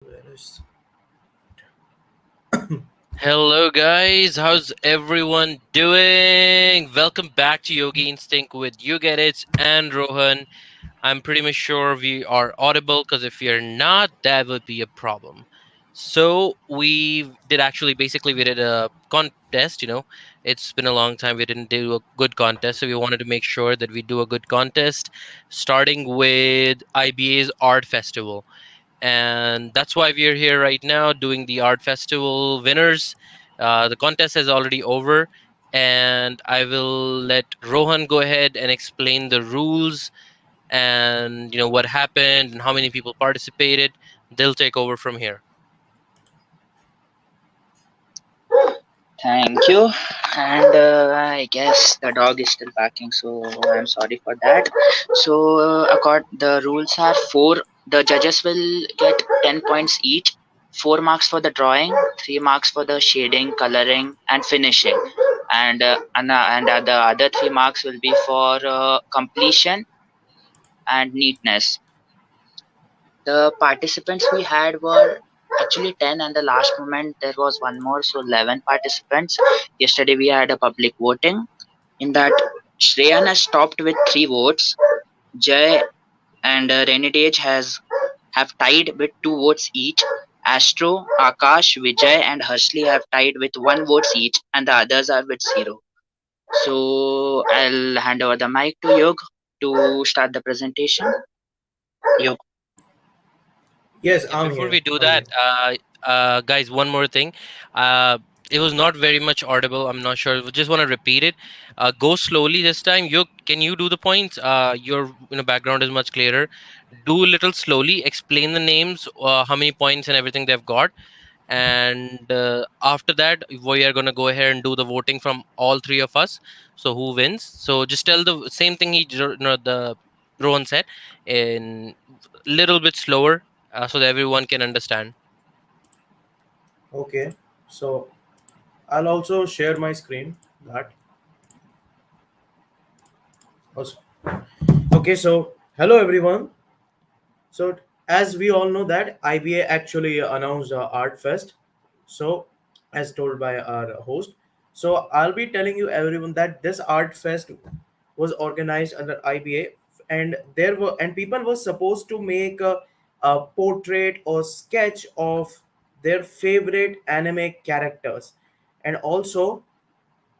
Where is Hello, guys. How's everyone doing? Welcome back to Yogi Instinct with You Get It and Rohan. I'm pretty much sure we are audible because if we are not, that would be a problem. So we did actually basically we did a contest. It's been a long time we didn't do a good contest, so we wanted to make sure that we do a good contest, starting with IBA's Art Festival, and that's why we are here right now doing the art festival winners. The contest is already over, and I will let Rohan go ahead and explain the rules and what happened and how many people participated. They'll take over from here. Thank you. And I guess the dog is still barking, so I'm sorry for that. So, the rules are four. The judges will get 10 points each. 4 marks for the drawing, 3 marks for the shading, coloring, and finishing. And the other 3 marks will be for completion and neatness. The participants we had were actually 10, and the last moment there was one more, so 11 participants. Yesterday we had a public voting. In that, Shreyan has topped with 3 votes. Jay and Renidage have tied with 2 votes each. Astro, Akash, Vijay, and Hursley have tied with 1 vote each, and the others are with zero. So I'll hand over the mic to Yog to start the presentation. Yog. Yes, Yeah, I'm before here. we do I'm that, here. guys, one more thing. It was not very much audible. I'm not sure. We just want to repeat it. Go slowly this time. Can you do the points? Your background is much clearer. Do a little slowly. Explain the names, how many points and everything they've got, and after that we are gonna go ahead and do the voting from all three of us. So who wins? So just tell the same thing the Rohan said in little bit slower, so that everyone can understand. Okay. So I'll also share my screen. That also. Okay. So hello everyone. So as we all know that IBA actually announced Art Fest. So as told by our host. So I'll be telling you everyone that this Art Fest was organized under IBA, and people were supposed to make a portrait or sketch of their favorite anime characters, and also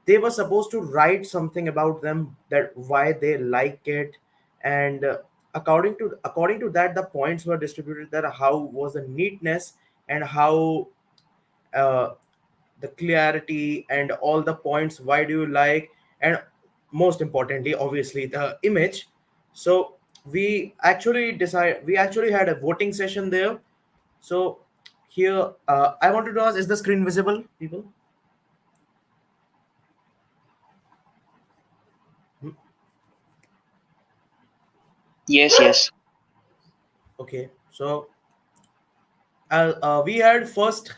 they were supposed to write something about them, that why they like it. And according to that, the points were distributed, that how was the neatness, and how uh, the clarity, and all the points, why do you like, and most importantly obviously the image. So we actually had a voting session there. So here, I wanted to ask, is the screen visible, people? Hmm. Yes, yes. Okay, so we had first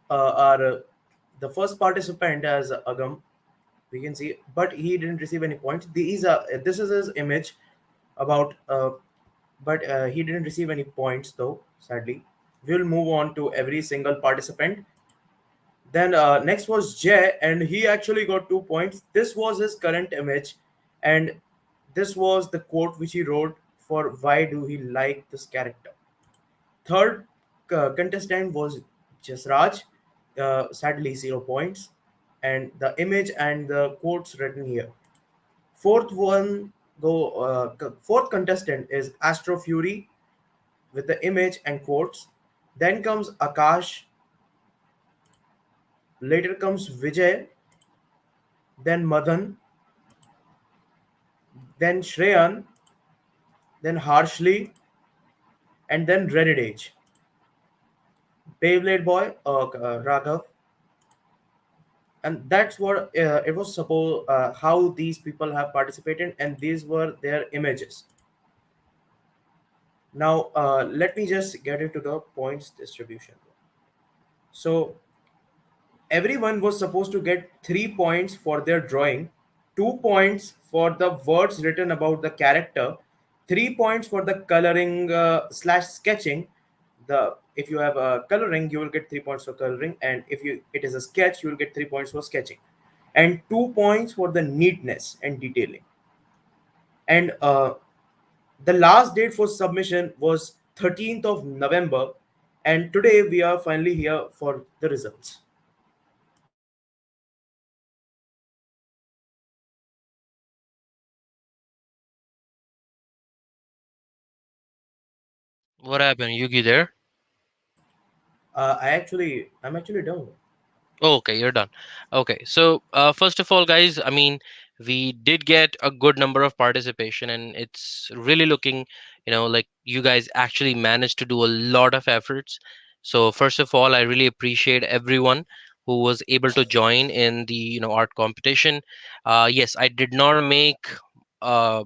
our the first participant as Agam, we can see, but he didn't receive any points. This is his image about, but he didn't receive any points though. Sadly, we'll move on to every single participant. Then next was Jay, and he actually got 2 points. This was his current image, and this was the quote which he wrote for why do he like this character. Third contestant was Jasraj, sadly 0 points, and the image and the quotes written here. Fourth contestant is Astro Fury with the image and quotes. Then comes Akash. Later comes Vijay. Then Madan. Then Shreyan. Then Harshly. And then Renedage. Beyblade Boy, Raghav. And that's what it was supposed, how these people have participated, and these were their images. Now let me just get into the points distribution. So everyone was supposed to get 3 points for their drawing, 2 points for the words written about the character, 3 points for the coloring slash sketching, the if you have a coloring, you will get 3 points for coloring, and if you it is a sketch, you will get 3 points for sketching, and 2 points for the neatness and detailing. And the last date for submission was 13th of November, and today we are finally here for the results. What happened? Yugi there? I'm actually done. Oh, okay, you're done. Okay, so first of all, guys, I mean, we did get a good number of participation, and it's really looking, like you guys actually managed to do a lot of efforts. So first of all, I really appreciate everyone who was able to join in the art competition. Yes, I did not make uh,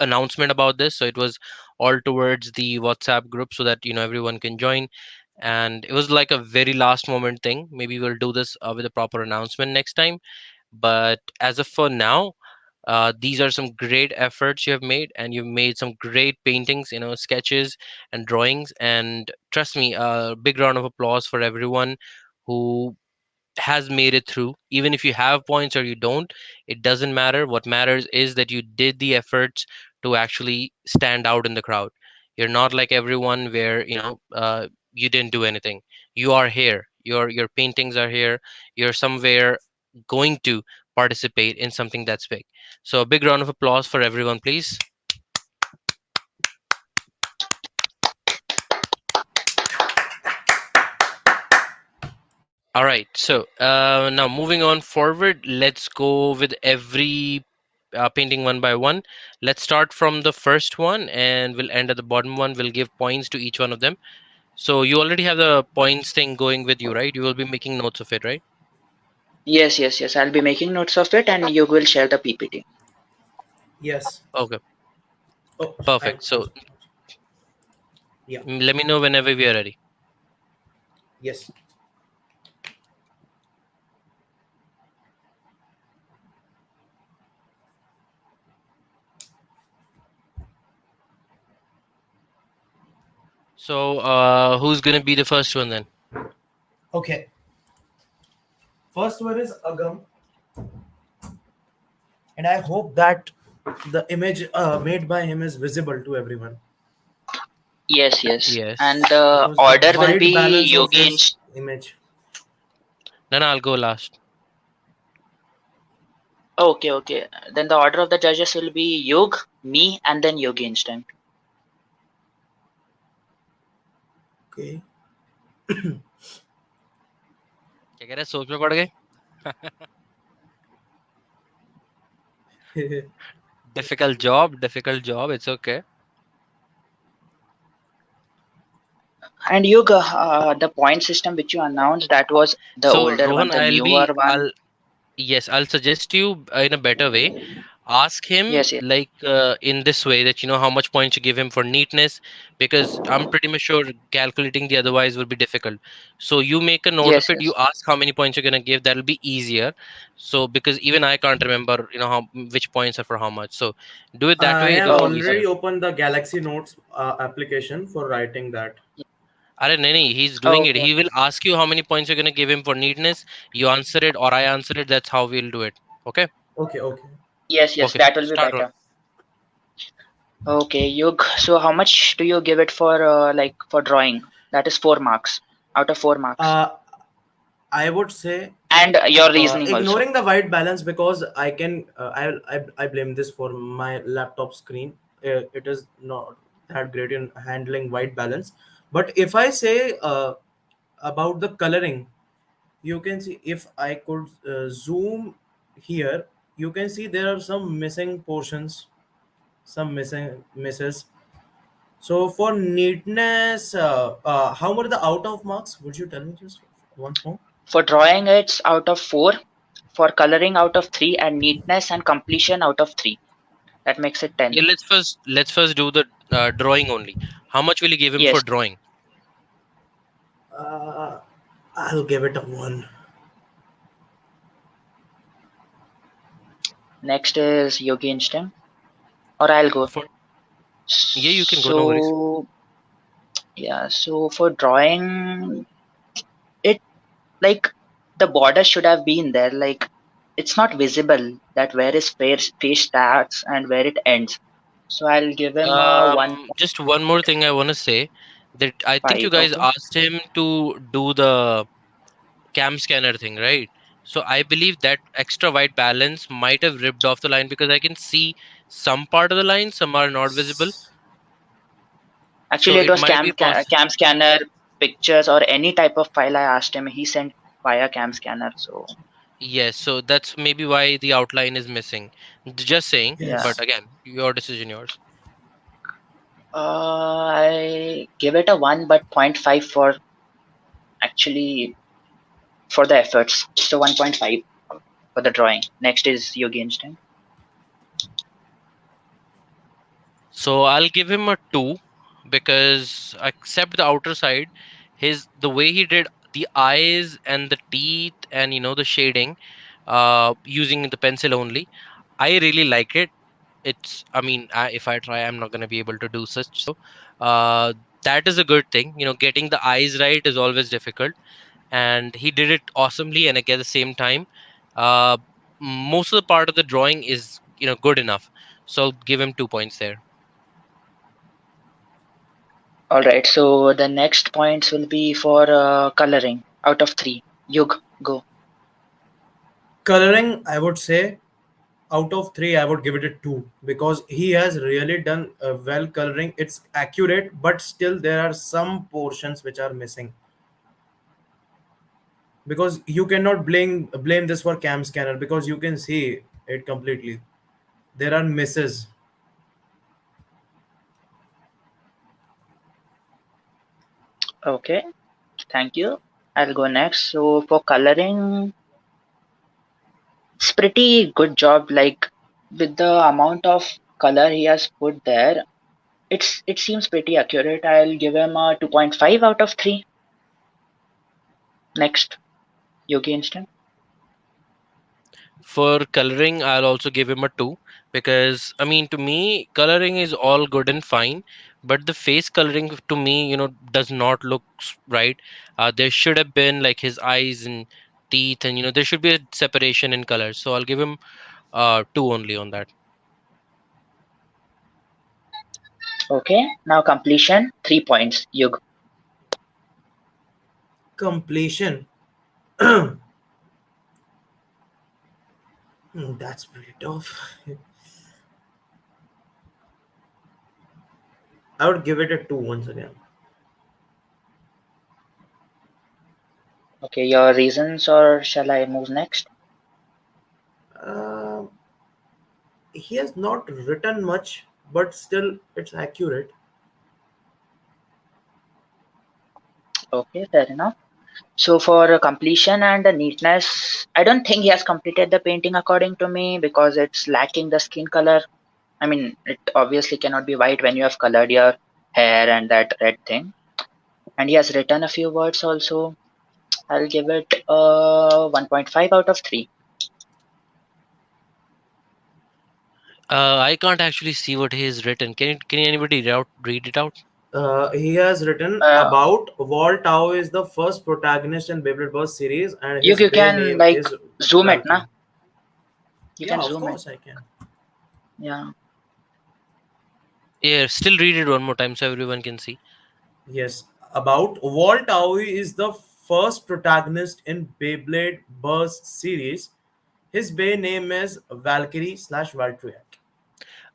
announcement about this, so it was all towards the WhatsApp group so that everyone can join, and it was like a very last moment thing. Maybe we'll do this with a proper announcement next time, but as of for now, these are some great efforts you have made, and you've made some great paintings, sketches and drawings, and trust me, a big round of applause for everyone who has made it through. Even if you have points or you don't, it doesn't matter. What matters is that you did the efforts to actually stand out in the crowd. You're not like everyone where you didn't do anything. You are here. Your paintings are here. You're somewhere going to participate in something that's big. So a big round of applause for everyone, please. All right. So now moving on forward, let's go with every painting one by one. Let's start from the first one and we'll end at the bottom one. We'll give points to each one of them. So you already have the points thing going with you, right? You will be making notes of it, right? Yes, yes, yes. I'll be making notes of it and you will share the PPT. Yes. Okay, Oh, perfect. I'm So sorry. Yeah. let me know whenever we are ready. Yes. So who's gonna be the first one then? Okay. First one is Agam, and I hope that the image made by him is visible to everyone, Yes, yes. And Yes. the because the order will white be balance of Yogi his image. Then I'll go last. Okay, okay. Then the order of the judges will be Yog, me, and then Yogi Instant. Okay. क्या कह रहे हैं? सोच में पड़ गए? Difficult job, difficult job. It's okay. And Yog, the point system which you announced, that was the So older one, Rohan, the newer one. I'll yes, I'll suggest you in a better way. Ask him Yes, yes, like in this way that how much points you give him for neatness, because I'm pretty much sure calculating the otherwise will be difficult. So you make a note of yes, it. You yes. ask how many points you're gonna give. That'll be easier. So because even I can't remember, how which points are for how much. So do it that I way. have It'll be Okay, easier. already okay. opened the Galaxy Notes application for writing that. Arey, nahi, he's doing it. Okay, He will ask you how many points you're gonna give him for neatness. You answer it or I answer it. That's how we'll do it. Okay. Okay, okay. yes, yes. Okay. That will be Start. better. Okay, Yog. So how much do you give it for like for drawing? That is 4 marks out of 4 marks. Uh, I would say And your reasoning also. ignoring the white balance, because I can I blame this for my laptop screen. It is not that great in handling white balance. But if I say about the coloring, you can see, if I could zoom here, you can see there are some missing portions, some missing misses. So for neatness, how were the out of marks? Would you tell me just once more? For drawing, it's out of 4. For coloring, out of 3, and neatness and completion out of 3. That makes it 10. Yeah, let's first do the drawing only. How much will you give him for Yes. drawing? Uh, I'll give it a one. Next is Yogi Instinct, or I'll go. For yeah, you can go. No worries. So Yeah, so for drawing it, like the border should have been there. Like it's not visible that where his face starts and where it ends. So I'll give him a Just one more thing I want to say, that I think you 1.5. guys Okay. asked him to do the cam scanner thing, right? So I believe that extra white balance might have ripped off the line, because I can see some part of the line, some are not visible. So Actually, it it was might be possible. cam scanner pictures or any type of file I asked him. He sent via cam scanner. So Yes, so that's maybe why the outline is missing. Just saying, yeah, but Yes. again, your decision, yours. I give it a 1, but point 0.5 for actually for the efforts. So 1.5 for the drawing. Next is Yogi Instinct. So I'll give him a 2, because except the outer side, his the way he did the eyes and the teeth and the shading, using the pencil only, I really like it. It's, I mean, if I try, I'm not going to be able to do such. So uh, that is a good thing. Getting the eyes right is always difficult, and he did it awesomely. And again, at the same time, uh, most of the part of the drawing is good enough. So I'll give him 2 points there. All right. So the next points will be for coloring out of 3. Yug, go. Coloring, I would say out of three, I would give it a two because he has really done well coloring. It's accurate, but still there are some portions which are missing. Because you cannot blame this for cam scanner because you can see it completely. There are misses. Okay. Thank you. I'll go next. So for coloring, it's pretty good job. Like with the amount of color he has put there, it seems pretty accurate. I'll give him a 2.5 out of 3. Next, Yogi Instant. For coloring, I'll also give him a 2, because I mean, to me, coloring is all good and fine, but the face coloring to me, does not look right. There should have been like his eyes and teeth, and there should be a separation in colors. So I'll give him 2 only on that. Okay. Now completion, 3 points. Yug. Completion. That's pretty tough. I would give it a two once again. Okay, your reasons, or shall I move next? Uh, he has not written much, but still it's accurate. Okay, fair enough. So for completion and the neatness, I don't think he has completed the painting according to me because it's lacking the skin color. I mean, it obviously cannot be white when you have colored your hair and that red thing. And he has written a few words also. I'll give it 1.5 out of 3. I can't actually see what he has written. Can anybody read it out? He has written Uh, about Walt Tao is the first protagonist in Beyblade Burst series, and you, his you bay can name like is zoom it, na? Valkyrie. You Yeah, can of zoom it. course I can. Yeah. Yeah, still read it one more time so everyone can see. Yes, about Walt Aoi is the first protagonist in Beyblade Burst series. His bay name is Valkyrie slash Valtryek.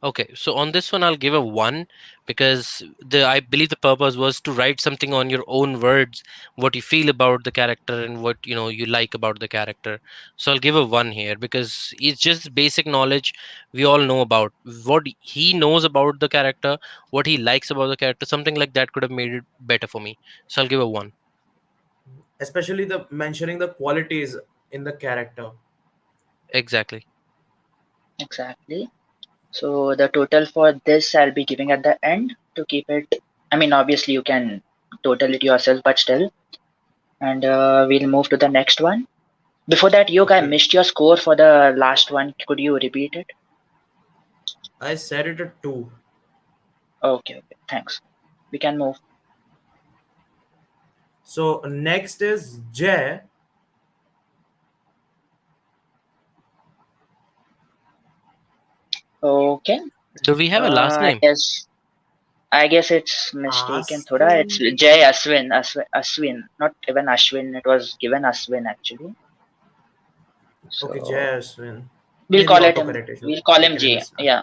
Okay, so on this one, I'll give a 1, because the I believe the purpose was to write something on your own words, what you feel about the character and what you like about the character. So I'll give a 1 here, because it's just basic knowledge we all know about what he knows about the character, what he likes about the character. Something like that could have made it better for me. So I'll give a 1. Especially the mentioning the qualities in the character. Exactly. Exactly. So the total for this I'll be giving at the end to keep it. I mean, obviously you can total it yourself, but still. And we'll move to the next one. Before that, Yog, I Okay, missed your score for the last one. Could you repeat it? I said it at two. Okay, okay. Thanks. We can move. So next is Jay. Okay. Do we have a last I name? guess it's mistaken. Thoda. It's Asking. Jay Aswin. Not even Ashwin. It was given Aswin actually. Okay, Jay So Ashwin. we'll Maybe call it him. autocorrect issue. We'll call We him can Jay. understand. Yeah.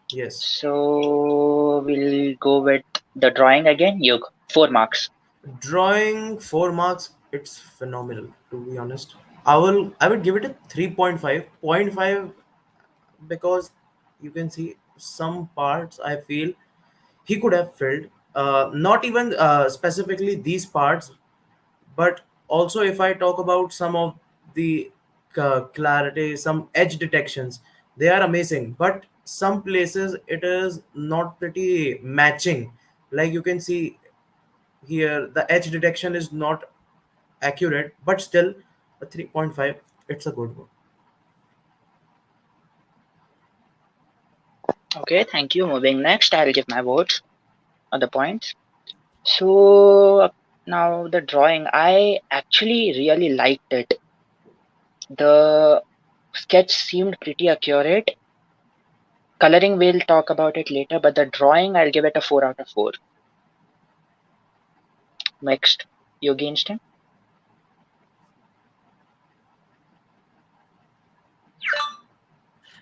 Yes. So we'll go with the drawing again. Yug. 4 marks. Drawing 4 marks. It's phenomenal, to be honest. I would give it a 3.5. Point 0.5 because you can see some parts I feel he could have filled. Not even specifically these parts, but also if I talk about some of the clarity, some edge detections, they are amazing, but some places it is not pretty matching. Like you can see here, the edge detection is not accurate, but still a 3.5, it's a good one. Okay. Thank you. Moving next, I'll give my votes on the points. So now the drawing, I actually really liked it. The sketch seemed pretty accurate. Coloring, we'll talk about it later, but the drawing, I'll give it a 4 out of 4. Next, Yogi Instinct.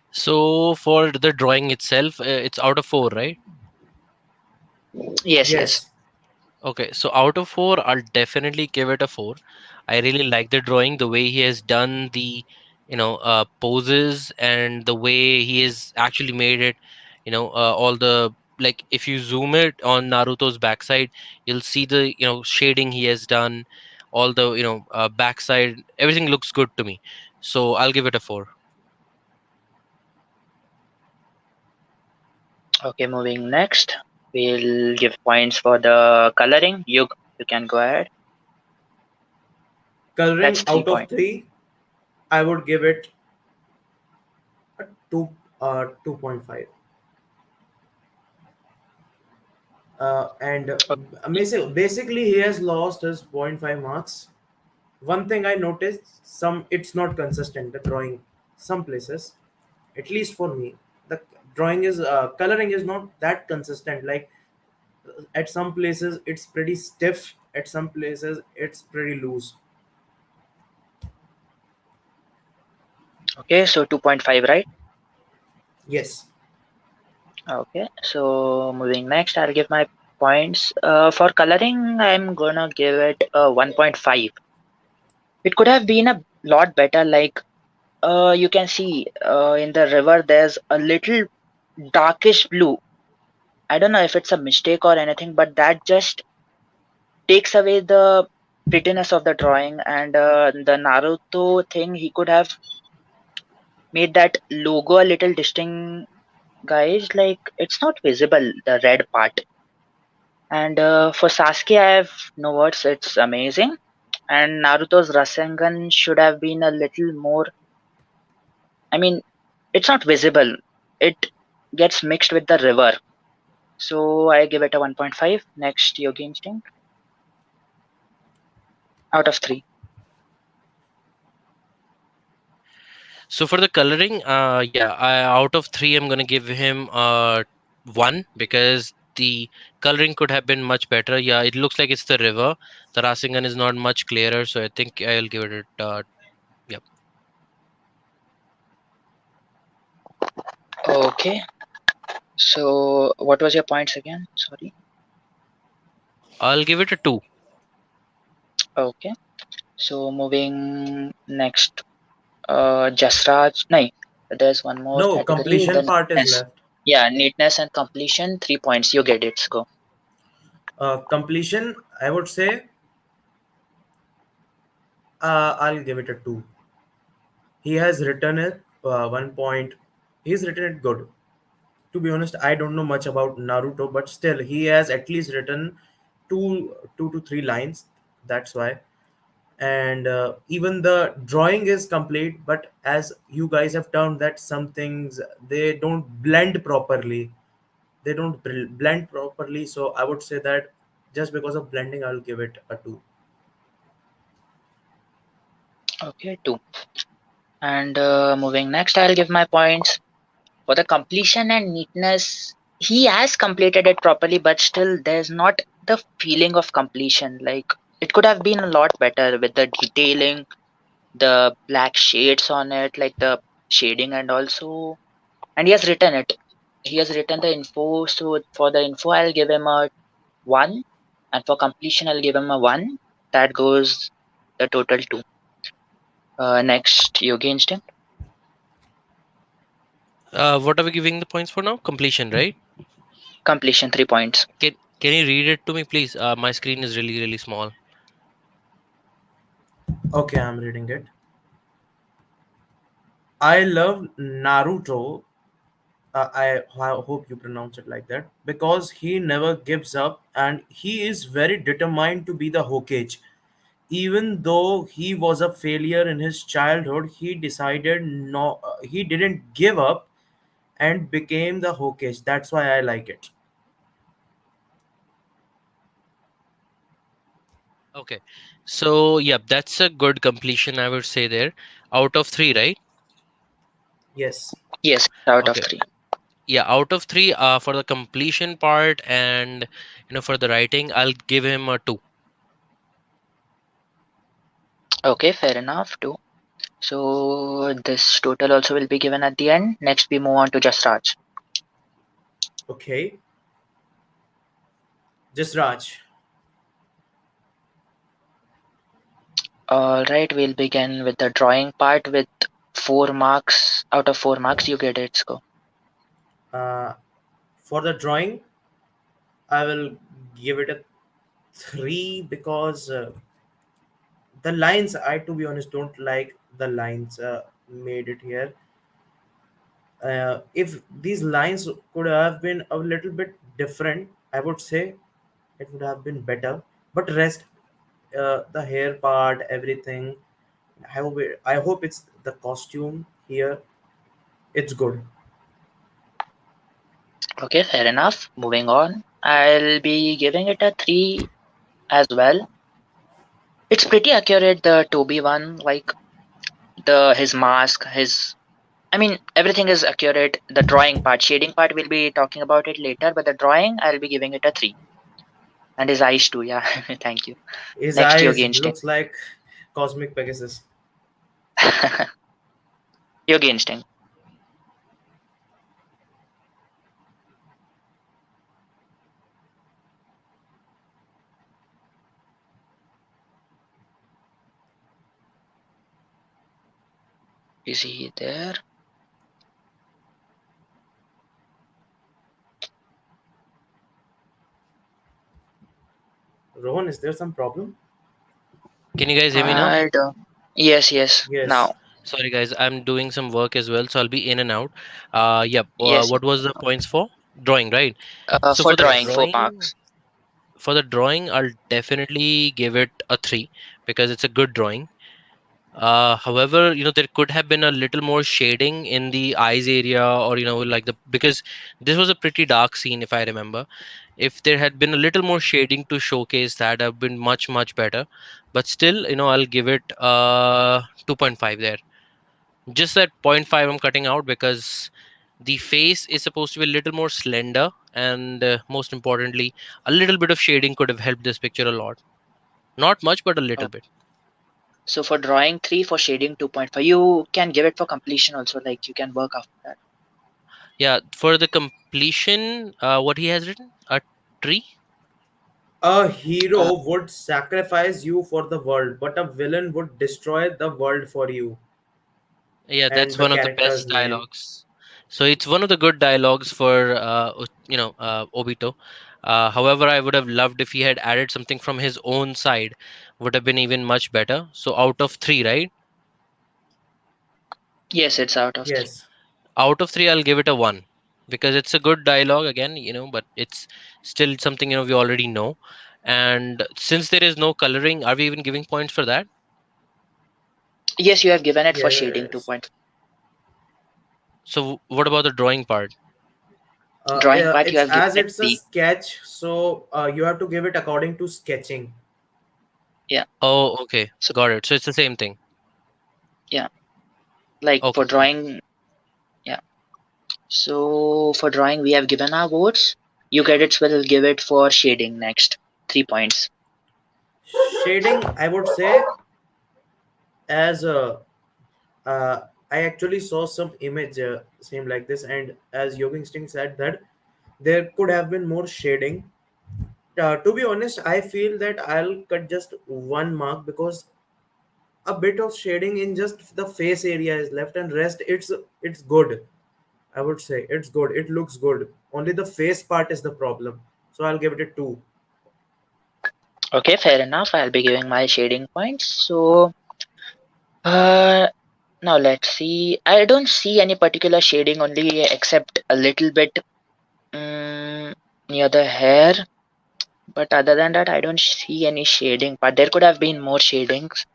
So for the drawing itself, it's out of 4, right? Yes, yes. Yes. Okay, so out of 4, I'll definitely give it a 4. I really like the drawing, the way he has done the, poses, and the way he has actually made it, all the, like, if you zoom it on Naruto's backside, you'll see the, shading he has done, all the, backside, everything looks good to me. So I'll give it a 4. Okay, moving next. We'll give points for the coloring. You can go ahead. That's Coloring three out of points. 3, I would give it a 2 2.5. And basically he has lost his point 0.5 marks. One thing I noticed, some it's not consistent, the drawing. Some places, at least for me, the drawing is coloring is not that consistent. Like at some places it's pretty stiff, at some places it's pretty loose. Okay, so 2.5, right? Yes. Okay, so moving next, I'll give my points. For coloring, I'm gonna give it a 1.5. It could have been a lot better. Like, you can see in the river, there's a little darkish blue. I don't know if it's a mistake or anything, but that just takes away the prettiness of the drawing. And the Naruto thing, he could have made that logo a little distinct, guys. Like, it's not visible, the red part. And for Sasuke, I have no words. It's amazing. And Naruto's Rasengan should have been a little more. I mean, it's not visible. It gets mixed with the river. So I give it a 1.5. Next, Yogi Instinct out of 3. So for the coloring, yeah, out of 3, I'm gonna give him 1, because the coloring could have been much better. Yeah, it looks like it's the river. The Rasengan is not much clearer, so I think I'll give it. Yep, Okay. So what was your points again? Sorry. I'll give it a 2. Okay. So moving next, Jasraj. No, there's one more No, category. completion The part is neatness. left. Yeah, neatness and completion. 3 points. You get it. Go. Completion, I would say, I'll give it a 2. He has written it 1 point. He's written it good. To be honest, I don't know much about Naruto, but still, he has at least written two to three lines. That's why. And even the drawing is complete, but as you guys have termed that some things they don't blend properly. They don't blend properly. So I would say that just because of blending, I'll give it a 2. Okay, 2. And moving next, I'll give my points for the completion and neatness. He has completed it properly, but still, there's not the feeling of completion. Like, it could have been a lot better with the detailing, the black shades on it, like the shading, and also, and he has written it. He has written the info. So for the info, I'll give him a 1, and for completion, I'll give him a 1. That goes the total 2. Next, Yogi Instinct. What are we giving the points for now? Completion, right? Completion 3 points. Can you read it to me, please? My screen is really really small. Okay, I'm reading it. I love Naruto. I hope you pronounce it like that, because he never gives up and he is very determined to be the Hokage. Even though he was a failure in his childhood, he decided no, he didn't give up and became the Hokage. That's why I like it. Okay, so yeah, that's a good completion, I would say there. Out of three, right? Yes. Yes, out of Okay, 3. yeah, out of three, for the completion part and for the writing, I'll give him a two. Okay, fair enough, 2. So this total also will be given at the end. Next, we move on to Just Raj. Okay. Just Raj. All right, we'll begin with the drawing part with 4 marks. Out of 4 marks, you get it. Go. Uh, for the drawing, I will give it a 3 because the lines, I to be honest don't like the lines made it here. If these lines could have been a little bit different, I would say it would have been better. But rest, the hair part, everything, I hope it's the costume here, it's good. Okay, fair enough. Moving on. I'll be giving it a 3 as well. It's pretty accurate, the Toby one, like the his mask, his I mean everything is accurate. The drawing part, shading part we'll be talking about it later, but the drawing I'll be giving it a 3. And his eyes too, yeah. Thank you. His Next, eyes Yogi Instinct. looks like cosmic Pegasus. Yogi Instinct. Is he there? Rohan, is there some problem? Can you guys hear me now? I don't. Yes, yes. Yes. Now, Sorry, guys, I'm doing some work as well, so I'll be in and out. Yep. yes. What was the points for drawing, right? So For for the drawing, Yes. 4 drawing, marks. I'll definitely give it a three because it's a good drawing. However, there could have been a little more shading in the eyes area, or like because this was a pretty dark scene, if I remember. If there had been a little more shading to showcase that, have been much much better. But still, I'll give it 2.5 there. Just that point 0.5 I'm cutting out because the face is supposed to be a little more slender, and most importantly, a little bit of shading could have helped this picture a lot. Not much, but a little Oh, bit. so for drawing 3, for shading 2.5. You can give it for completion also, like you can work after that. Yeah, for the completion, what he has written, a tree. A Uh, hero would sacrifice you for the world, but a villain would destroy the world for you. Yeah, And that's the one of the character's best name. dialogues. So it's one of the good dialogues for Obito. However, I would have loved if he had added something from his own side. Would have been even much better. So out of three, right? yes, it's out of 3. Yes. Out of three, I'll give it a one because it's a good dialogue again, but it's still something we already know. And since there is no coloring, are we even giving points for that? Yes, you have given it for shading Yes. 2.5. So what about the drawing part? Drawing Yeah, part you it's have given as it it's a 3. sketch, so you have to give it according to sketching. Yeah. Oh, okay. So Got it. So it's the same thing. yeah, like for Okay, cool. drawing, yeah. So for drawing we have given our votes. You get it will give it for shading next. 3 points. Shading, I would say, as uh, I actually saw some image same like this, and as Yoga Instinct said that there could have been more shading. To be honest, I feel that I'll cut just 1 mark because a bit of shading in just the face area is left, and rest it's good. I would say it's good. It looks good. Only the face part is the problem. So I'll give it a two. Okay, fair enough. I'll be giving my shading points. So uh now let's see. I don't see any particular shading only except a little bit mm, near the hair. But other than that, I don't see any shading. But there could have been more shadings,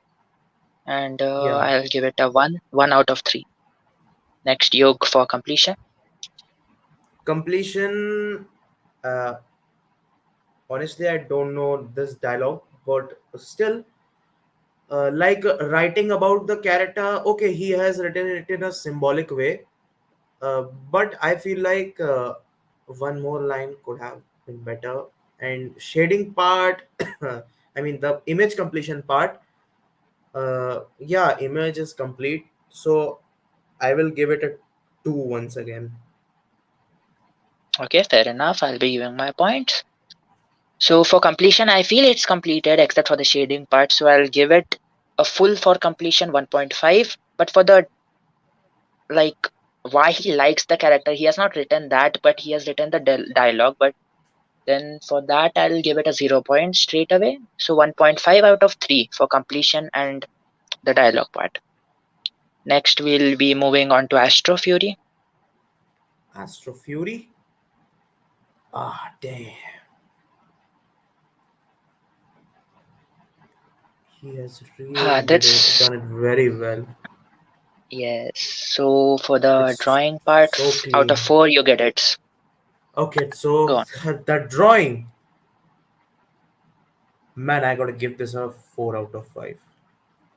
and Yeah. I'll give it a 1 out of 3. Next, yog for completion. Completion. Uh, Honestly, I don't know this dialogue, but still, like writing about the character. Okay, he has written it in a symbolic way, but I feel like one more line could have been better. And shading part, I mean the image completion part. Yeah, image is complete. So I will give it a two once again. Okay, fair enough. I'll be giving my points. So for completion, I feel it's completed except for the shading part. So I'll give it a full for completion 1.5. But for the like why he likes the character, he has not written that, but he has written the dialogue. But then for that, I'll give it a 0 point straight away. So 1.5 out of 3 for completion and the dialogue part. Next, we'll be moving on to Astro Fury. Astro Fury. Ah, damn. He has really That's done it very well. yes. So for the It's drawing part, so out of clean. 4, you get it. Okay, Go so on. the drawing, man, I gotta give this a 4 out of 5.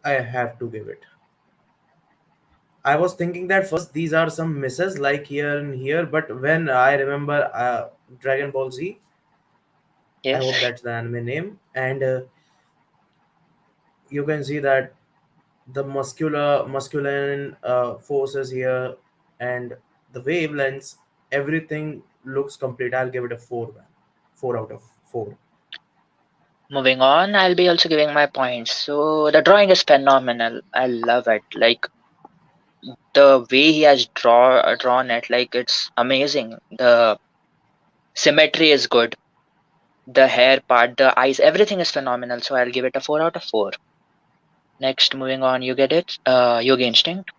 I have to give it. I was thinking that first these are some misses like here and here, but when I remember Dragon Ball Z, I Yes. hope that's the anime name, and you can see that the masculine forces here and the wavelengths, everything looks complete. I'll give it a 4, man. 4 out of 4. Moving on, I'll be also giving my points. So the drawing is phenomenal. I love it. Like the way he has drawn it, like it's amazing. The symmetry is good. The hair part, the eyes, everything is phenomenal. So I'll give it a 4 out of 4. Next, moving on, you get it. Yoga Instinct.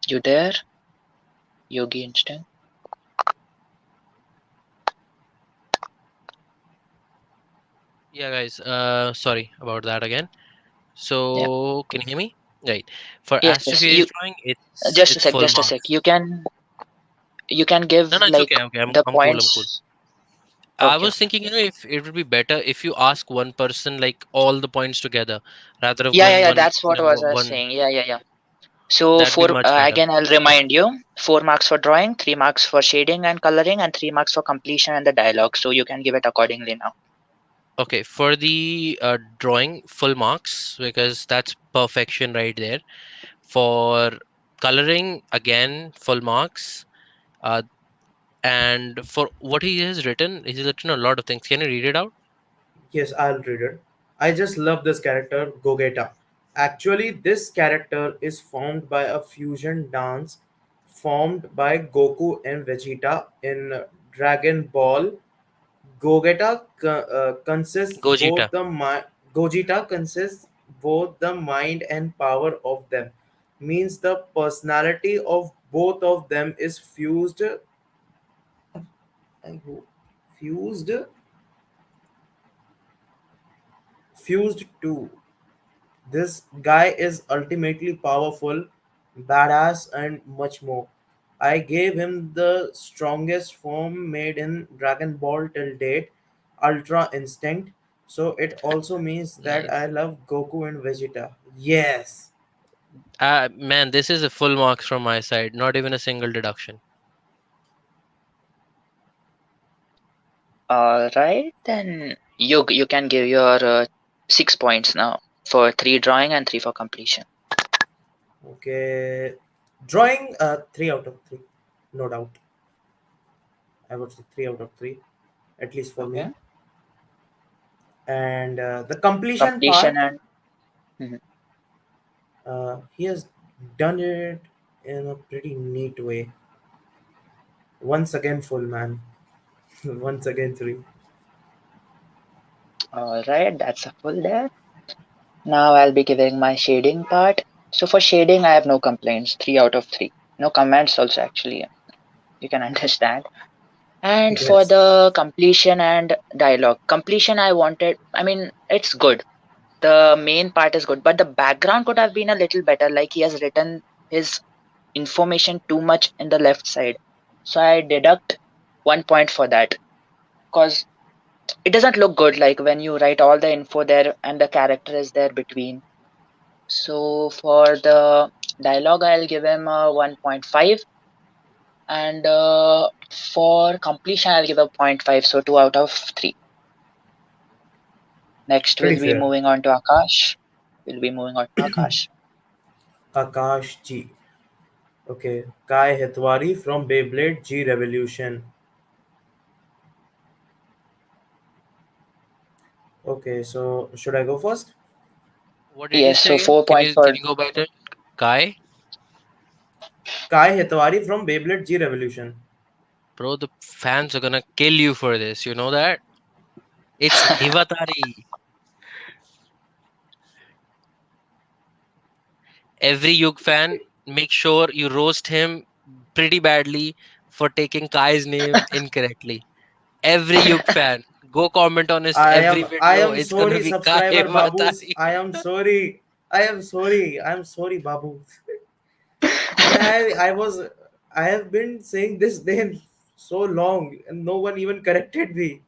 You there? Yogi Instinct. Yeah, guys. Sorry about that again. Yeah. So can you hear me? Right. For Yes, yes. Astrophilia You drawing, just a it's sec, full just a sec. marks. You can No, give no, it's like okay. Okay, the I'm cool. I'm cool. points. I Okay, was okay. thinking, if it would be better if you ask one person like all the points together, rather of Yeah, yeah, going yeah. one, That's what was I was one. saying. Yeah, yeah, yeah. So That'd be for much better. again, I'll remind you: 4 marks for drawing, 3 marks for shading and coloring, and 3 marks for completion and the dialogue. So you can give it accordingly now. Okay, for the drawing, full marks because that's perfection right there. For coloring, again, full marks. Uh, and for what he has written, he's written a lot of things. Can you read it out? Yes, I'll read it. I just love this character, Gogeta. Actually, this character is formed by a fusion dance formed by Goku and Vegeta in Dragon Ball. Consists Gogeta. both the Gogeta consists both the mind and power of them. Means the personality of both of them is fused. I hope fused fused too. This guy is ultimately powerful, badass, and much more. I gave him the strongest form made in Dragon Ball till date, Ultra Instinct. So it also means that I Nice. love Goku and Vegeta. Yes. Man, this is a full marks from my side. Not even a single deduction. All right, then you can give your 6 points now for three drawing and three for completion. Okay. Drawing 3 out of 3. No doubt. I would say 3 out of 3, at least for me. Okay. And the completion Completion part, and mhm. he has done it in a pretty neat way. Once again, full man. Once again, 3. All right, that's a full there. Now I'll be giving my shading part. So for shading, I have no complaints. 3 out of 3. No comments also actually. You can understand. And for Yes. the completion and dialogue, completion I wanted. I mean, it's good. The main part is good, but the background could have been a little better. Like he has written his information too much in the left side. So I deduct 1 point for that because it doesn't look good like when you write all the info there and the character is there between. So for the dialogue, I'll give him a 1.5, and for completion, I'll give a point 0.5. So 2 out of 3. Next, Pretty we'll be fair. moving on to Akash. We'll be moving on to Akash. Akash G. Okay. Kai Hetwari from Beyblade G Revolution. Okay, so should I go first? What did you Yes, so say? 4 points Can for. you go back to Kai? Kai Hetwari from Beyblade G Revolution. Bro, the fans are gonna kill you for this. You know that? It's Hivatari. Every Yug fan, make sure you roast him pretty badly for taking Kai's name incorrectly. Every Yug fan, go comment on his every I video. am It's gonna sorry, be Kai subscriber Babus. Hivatari. I am sorry. I am sorry, Babu. And I have been saying this name so long and no one even corrected me.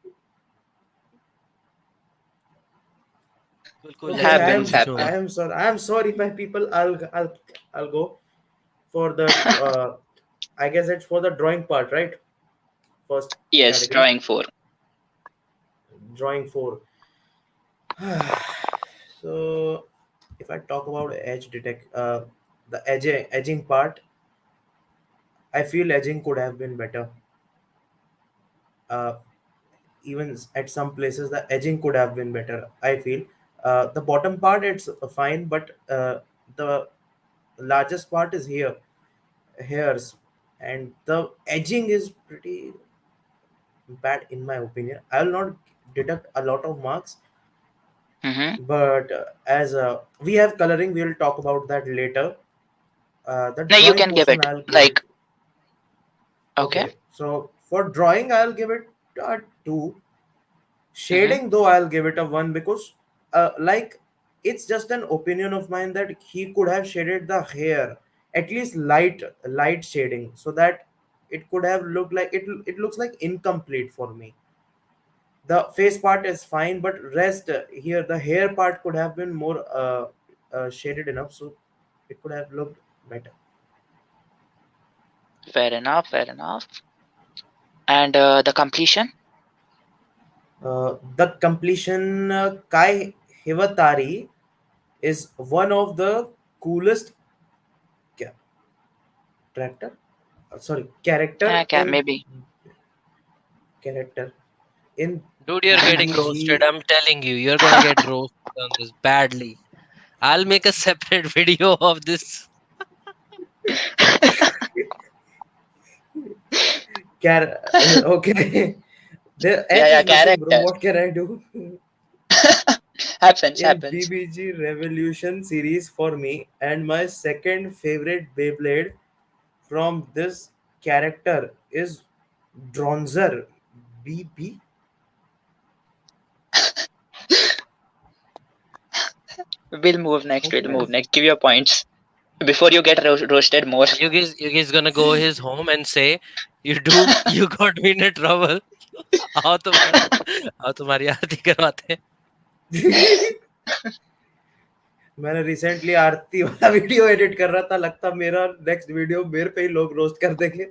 Cool, cool. Okay, Let me do Happens, this, I Rohan. happens. am sorry. I am sorry, my people. I'll go for the I guess it's for the drawing part, right? First Yes, category, drawing 4. drawing 4. So if I talk about the edging part, I feel edging could have been better. Uh, Even at some places, the edging could have been better. I feel the bottom part it's fine, but the largest part is hairs, and the edging is pretty bad in my opinion. I will not deduct a lot of marks, Mm-hmm. but as we have coloring, we will talk about that later. The Now you drawing can give portion, it I'll give it. like, okay. Okay, so for drawing, I'll give it a 2. Mm-hmm. Shading, though, I'll give it a 1 because, like, it's just an opinion of mine that he could have shaded the hair, at least light shading, so that it could have looked like it looks like incomplete for me. The face part is fine, but rest here, the hair part could have been more shaded enough, so it could have looked better. Fair enough, fair enough. And the completion? The completion, Kai Hivatari is one of the coolest ca- character character Maybe. character in Dude, you're getting roasted. BBG. I'm telling you, you're gonna get roasted on this badly. I'll make a separate video of this. Okay. The Yeah, H yeah, is missing, bro. character. What can I do? Happens, In happens. BBG Revolution series for me, and my second favorite Beyblade from this character is Dronzer BB. We'll move next. Okay, We'll move guys. next. Give your points before you get roasted more. You guys gonna go his home and say, "You do, you got me in trouble." आओ तो बस, आओ तुम्हारी आरती करवाते हैं। मैंने recently आरती वाला video edit कर रहा था, लगता मेरा नेक्स्ट वीडियो मेरे पे ही लोग रोस्ट कर देंगे.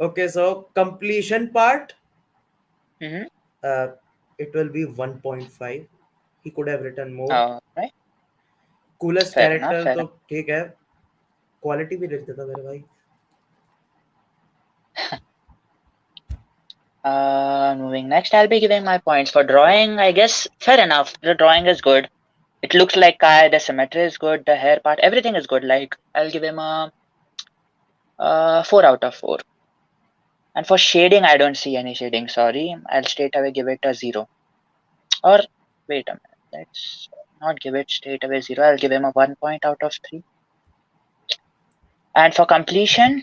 Okay, so completion part, Mm-hmm. uh, it will be 1.5. He could have written more. Right. Coolest Fair enough. character Fair तो enough. ठीक है, क्वालिटी भी लिख देता मेरे भाई. Moving next, I'll be giving my points for drawing. I guess fair enough. The drawing is good. It looks like Kai. The symmetry is good. The hair part, everything is good. Like I'll give him a 4 out of 4. And for shading, I don't see any shading. Sorry, I'll straight away give it a 0. Or wait a minute. Let's not give it straight away 0. I'll give him a 1 point out of 3. And for completion,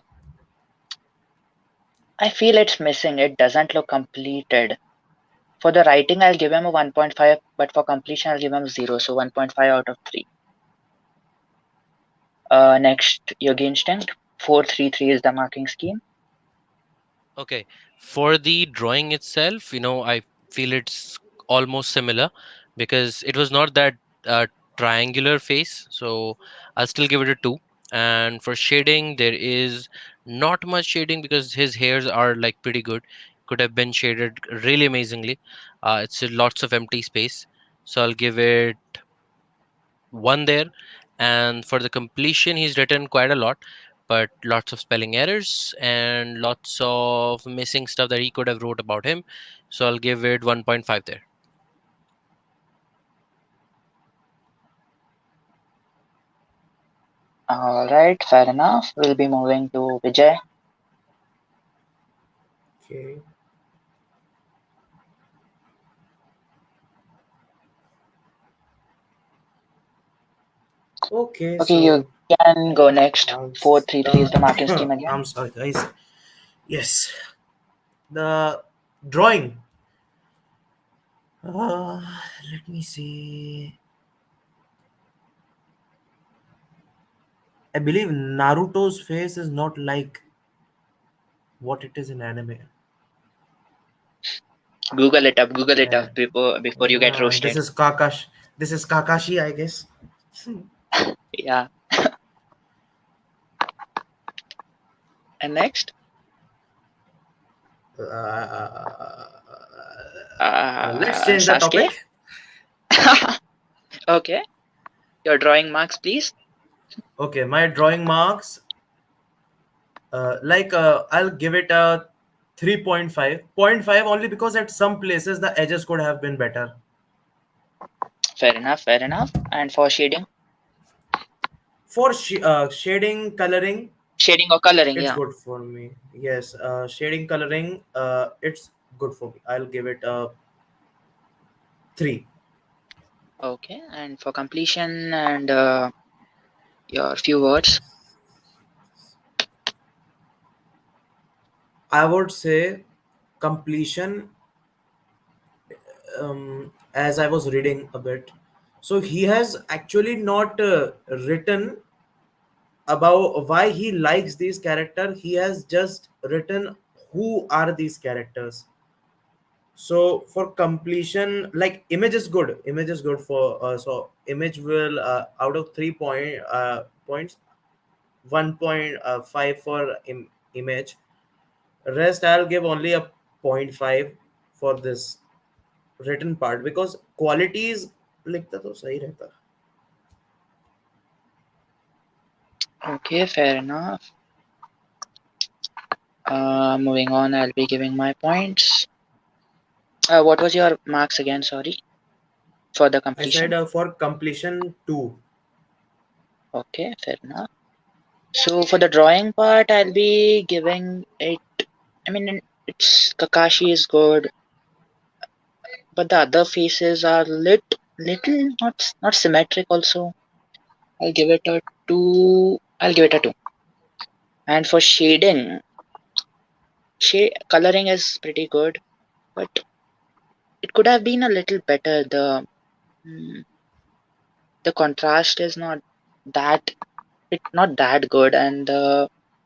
I feel it's missing. It doesn't look completed. For the writing, I'll give him a 1.5, but for completion, I'll give him 0. So 1.5 out of 3. Next, Yogi Instinct. 433 is the marking scheme. Okay, for the drawing itself, I feel it's almost similar because it was not that triangular face, so I'll still give it a 2. And for shading, there is not much shading because his hairs are like pretty good. Could have been shaded really amazingly. It's lots of empty space, so I'll give it 1 there. And for the completion, he's written quite a lot, but lots of spelling errors and lots of missing stuff that he could have wrote about him, so I'll give it 1.5 there. Alright, fair enough. We'll be moving to Vijay. Okay. Okay, Okay, you so can go next. I'll 433 is start. the marking scheme again. I'm sorry, guys. Yes, the drawing. Let me see. I believe Naruto's face is not like what it is in anime. Google it Yeah. up before you get This roasted. is Kakash. This is Kakashi, I guess. Yeah. And next, Let's change the Sasuke. topic. Okay, your drawing marks, please. Okay, my drawing marks. I'll give it a 3.5. Point 0.5 only because at some places the edges could have been better. Fair enough, fair enough. And for shading, For shading, coloring, shading or coloring, it's yeah. good for me. Yes, shading, coloring, it's good for me. I'll give it a 3. Okay, and for completion and your few words. I would say completion, as I was reading a bit. So he has actually not written about why he likes these characters. He has just written who are these characters. So for completion, like image is good. Image is good for so image will out of 3 points, 1.5 for image. Rest I'll give only a point 0.5 for this written part because quality is लिखता तो सही रहता. Okay, fair enough. Moving on, I'll be giving my points. What was your marks again? Sorry, for the I said completion. for completion 2. Okay, fair enough. So for the drawing part, I'll be giving it. I mean, it's Kakashi is good, but the other faces are little not symmetric. Also, I'll give it a 2. I'll give it a 2. And for shading, shade coloring is pretty good, but it could have been a little better. Mm, the contrast is that not that good, and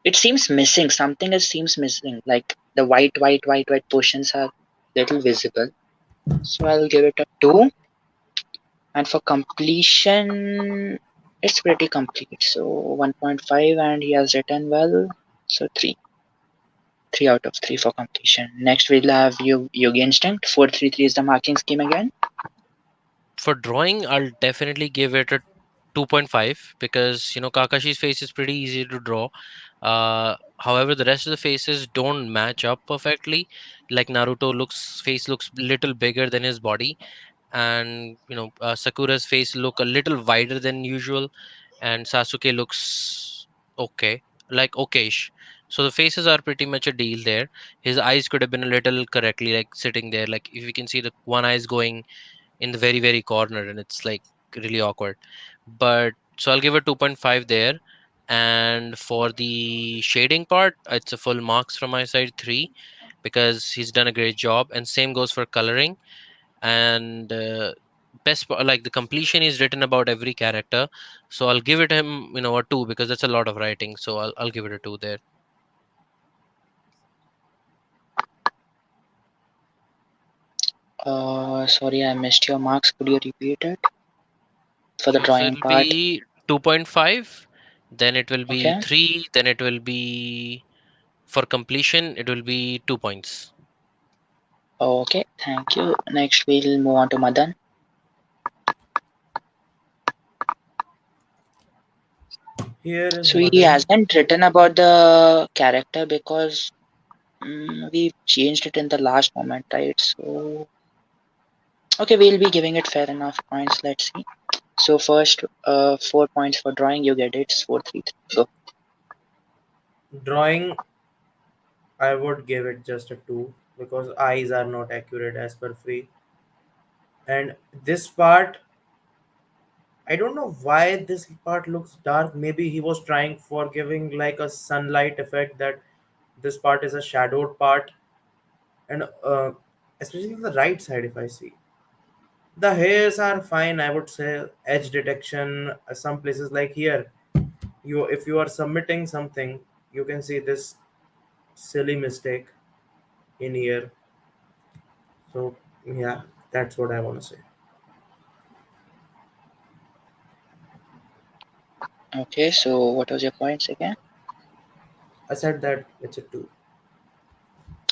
it seems missing. Something is seems missing. Like the white portions are little visible. So I'll give it a two. And for completion, it's pretty complete. So 1.5, and he has written well. So three out of three for completion. Next we'll have Yogi Instinct. 433 is the marking scheme again. For drawing, I'll definitely give it a 2.5 because Kakashi's face is pretty easy to draw. However, the rest of the faces don't match up perfectly. Like Naruto looks face looks little bigger than his body, and Sakura's face look a little wider than usual, and Sasuke looks okay, like okayish. So the faces are pretty much a deal there. His eyes could have been a little correctly like sitting there. Like if you can see the one eye is going in the very very corner, and it's like really awkward. But so I'll give it 2.5 there. And for the shading part, it's a full marks from my side, 3, because he's done a great job. And same goes for coloring. And like the completion is written about every character, so I'll give it him a 2 because that's a lot of writing, so I'll give it a 2 there. Sorry, I missed your marks. Could you repeat it for the So drawing it'll part? be 2.5, then it will be Okay. 3, then it will be, for completion it will be 2 points. Okay. Thank you. Next, we'll move on to Madan. Here is So he Madan. hasn't written about the character because we changed it in the last moment, right? So okay, we'll be giving it fair enough points. Let's see. So first, 4 points for drawing. You get it. It's 4-3-3. Go. Drawing, I would give it just a 2 because eyes are not accurate as per free. And this part, I don't know why this part looks dark. Maybe he was trying for giving like a sunlight effect that this part is a shadowed part. And especially on the right side, if I see. The hairs are fine, I would say. Edge detection, some places like here, you if you are submitting something, you can see this silly mistake in here. So yeah, that's what I want to say. Okay. So what was your points again? I said that it's a two.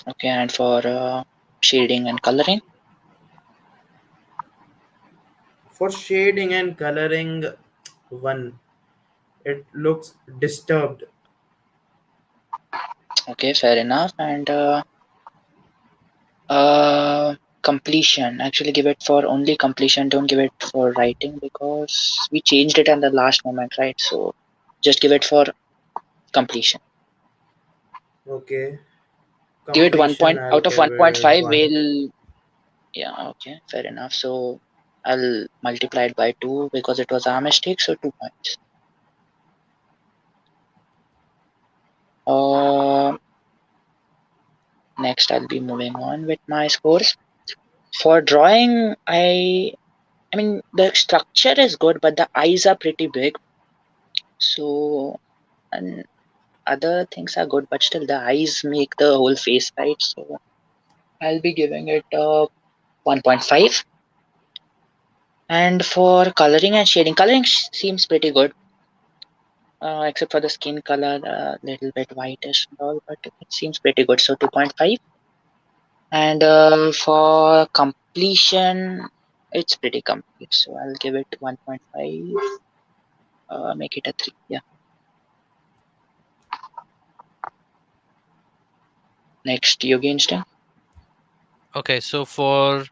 Okay, and for shading and coloring. For shading and coloring, one. It looks disturbed. Okay, fair enough. And uh, completion. Actually, give it for only completion. Don't give it for writing because we changed it at the last moment, right? So just give it for completion. Okay. Give it one Completion, point I'll out of give it 1.5. one. Yeah, okay, fair enough. So I'll multiply it by 2 because it was our mistake. So 2 points. Uh, Next, I'll be moving on with my scores. For drawing, I mean the structure is good, but the eyes are pretty big. So and other things are good, but still the eyes make the whole face right. So I'll be giving it 1.5. And for coloring and shading, seems pretty good, except for the skin color, a little bit whitish and all, but it seems pretty good. So 2.5. And for completion, it's pretty complete. So I'll give it 1.5. Make it a 3. Yeah. Next, Yogi Instinct. Okay, so for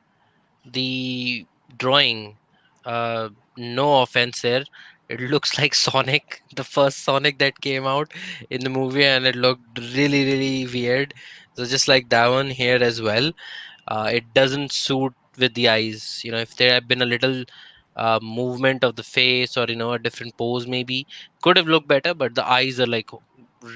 the drawing, uh no offense there, it looks like Sonic, the first Sonic that came out in the movie, and it looked really really weird. So just like that one here as well, it doesn't suit with the eyes. If there had been a little movement of the face, or a different pose, maybe could have looked better, but the eyes are like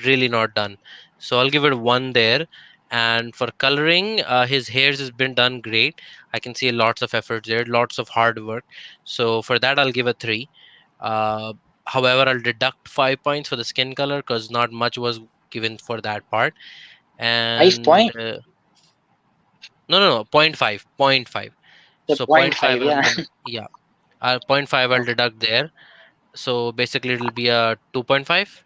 really not done. So I'll give it 1 there. And for coloring, his hairs has been done great. I can see lots of efforts there, lots of hard work. So for that, I'll give a 3. uh, However, I'll deduct 5 points for the skin color because not much was given for that part. 5 point. And no, point 0.5, point 0.5. The So point point 5, 0.5 I'm yeah. gonna, yeah, point 0.5 I'll Okay. deduct there. So basically it'll be a 2.5,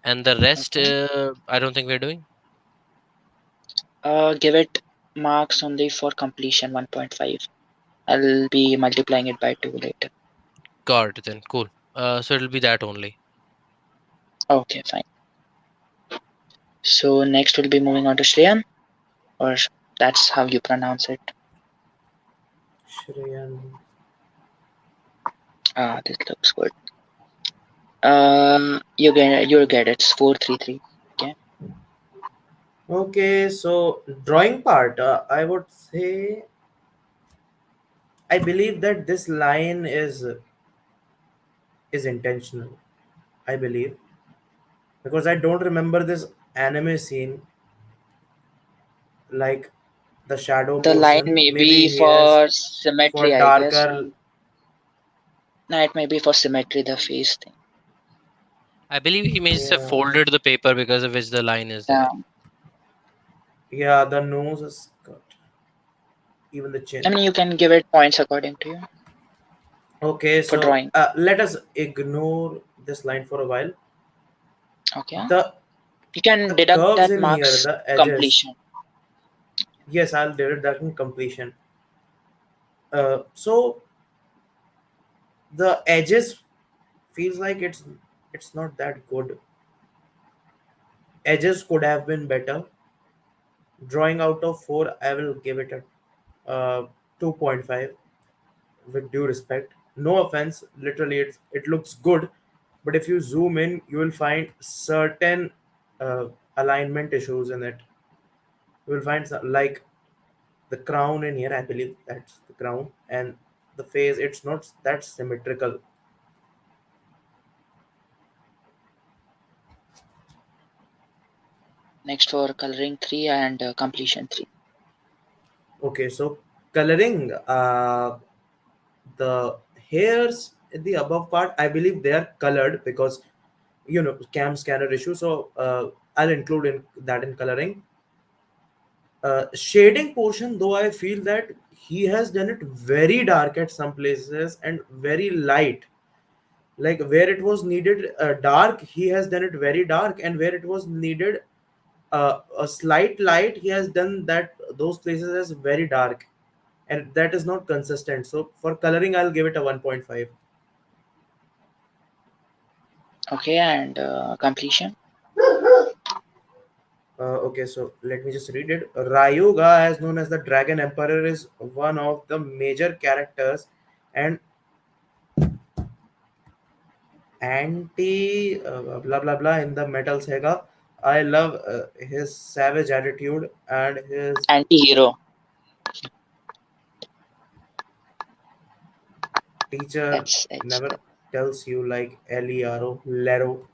and the rest, Okay. I don't think we're doing. Give it marks only for completion 1.5. I'll be multiplying it by 2 later. Got it then. Cool. So it'll be that only. Okay, fine. So next we'll be moving on to Shreyan, or that's how you pronounce it. Shreyan. Ah, this looks good. You get it. It's 433. Okay. Okay, so drawing part, I would say I believe that this line is intentional. I believe because I don't remember this anime scene like the shadow The line portion. may Maybe be he has for for symmetry, I guess. darker. No, it may be for symmetry, the face thing. I believe he may just have Yeah, folded the paper because of which the line is there. Yeah. yeah, the nose is cut, even the I chin. mean, you can give it points according to you Okay, for so drawing. let us ignore this line for a while. Okay. The You can the deduct curves that in here, marks the edges. completion. Yes, I'll do it that in completion. So the edges feels like it's not that good. Edges could have been better. Drawing out of 4, I will give it a 2.5 with due respect. No offense, literally it looks good, but if you zoom in, you will find certain uh, alignment issues in it. You will find like the crown in here. I believe that's the crown, and the face. It's not that symmetrical. Next for coloring 3 and completion 3. Okay, so coloring. The hairs in the above part, I believe they are colored because cam scanner issue. So I'll include in that in coloring. Shading portion, though, I feel that he has done it very dark at some places and very light. Like where it was needed dark, he has done it very dark, and where it was needed a slight light, he has done that those places as very dark, and that is not consistent. So for coloring, I'll give it a 1.5. Okay, and completion. Okay, so let me just read it. Ryuga, as known as the Dragon Emperor, is one of the major characters and anti blah blah blah in the Metal Saga. I love his savage attitude and his Anti-hero. teacher That's it's never tells you like Eliaro Lero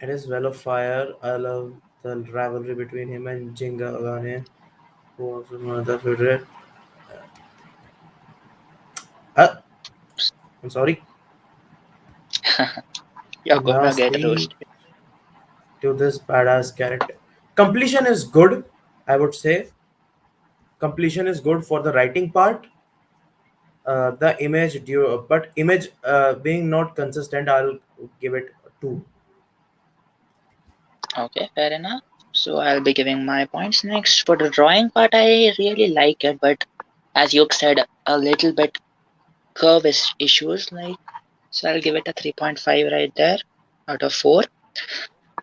and his well of fire. I love the rivalry between him and Jinga Agane, who was one of the favorite. Uh, I'm sorry. you're gonna get Lastly, roasted. to this badass character. Completion is good, I would say. Completion is good for the writing part. The image, but image being not consistent, I'll give it 2. Okay, fair enough. So I'll be giving my points next. For the drawing part, I really like it, but as you said, a little bit curve issues. Like, so I'll give it a 3.5 right there out of 4.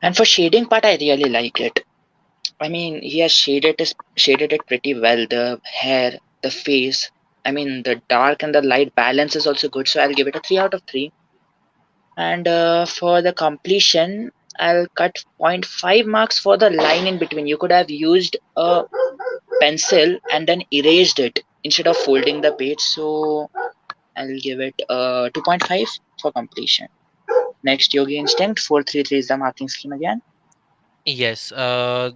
And for shading part, I really like it. I mean, he has shaded it pretty well. The hair, the face. I mean, the dark and the light balance is also good. So I'll give it a 3 out of 3. And for the completion, I'll cut zero point 0.5 marks for the line in between. You could have used a pencil and then erased it instead of folding the page. So I'll give it 2.5 for completion. Next, Yogi Instinct 433 is the marking scheme again. Yes.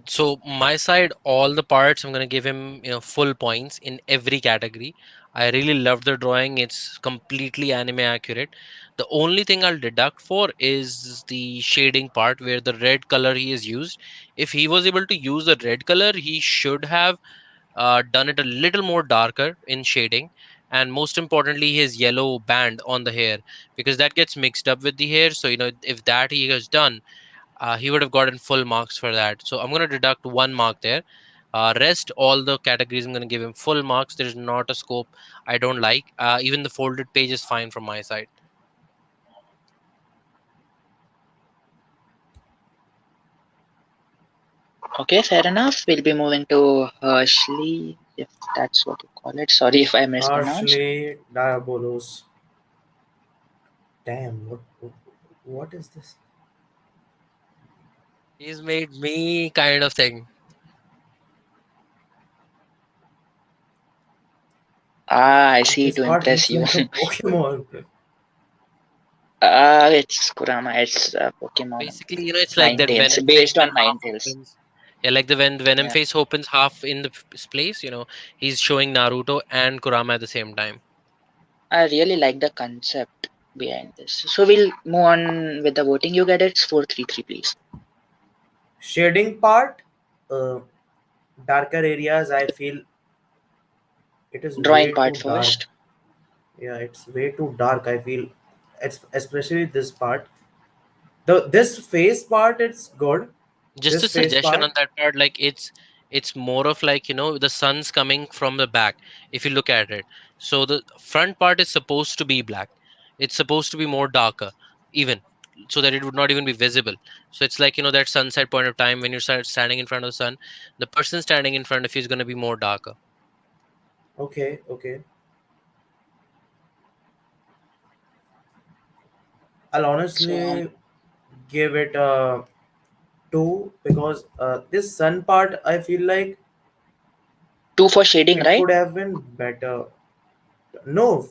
So my side, all the parts, I'm gonna give him, full points in every category. I really love the drawing. It's completely anime accurate. The only thing I'll deduct for is the shading part where the red color he has used. If he was able to use the red color, he should have done it a little more darker in shading. And most importantly, his yellow band on the hair, because that gets mixed up with the hair. So, if that he has done, he would have gotten full marks for that. So I'm going to deduct 1 mark there. Rest all the categories, I'm going to give him full marks. There's not a scope I don't like. Even the folded page is fine from my side. Okay, fair enough. We'll be moving to Hershey, if that's what you call it. Sorry if I mispronounced. Harshly Diabolos. Damn, what is this? He's made me kind of thing. Ah, I see, This to part impress looks you. like a Pokemon. It's Kurama. It's Pokemon Basically, it's like that Ninetales, Venom face based when on half Ninetales. opens. Yeah, like the when Venom Yeah, face opens half in the place. He's showing Naruto and Kurama at the same time. I really like the concept behind this. So we'll move on with the voting. You get it. 4-3-3, please. Shading part, uh, darker areas, I feel it is Drawing way part too dark. first. Yeah, it's way too dark. I feel, especially this part. This face part, it's good. Just This a face suggestion on part, that part, like it's more of like, the sun's coming from the back, if you look at it. So the front part is supposed to be black. It's supposed to be more darker, even, so that it would not even be visible. So it's like, that sunset point of time when you start standing in front of the sun, the person standing in front of you is going to be more darker. okay, okay. I'll So honestly give it a two because this sun part, I feel like two for shading, it right? could have been better. No,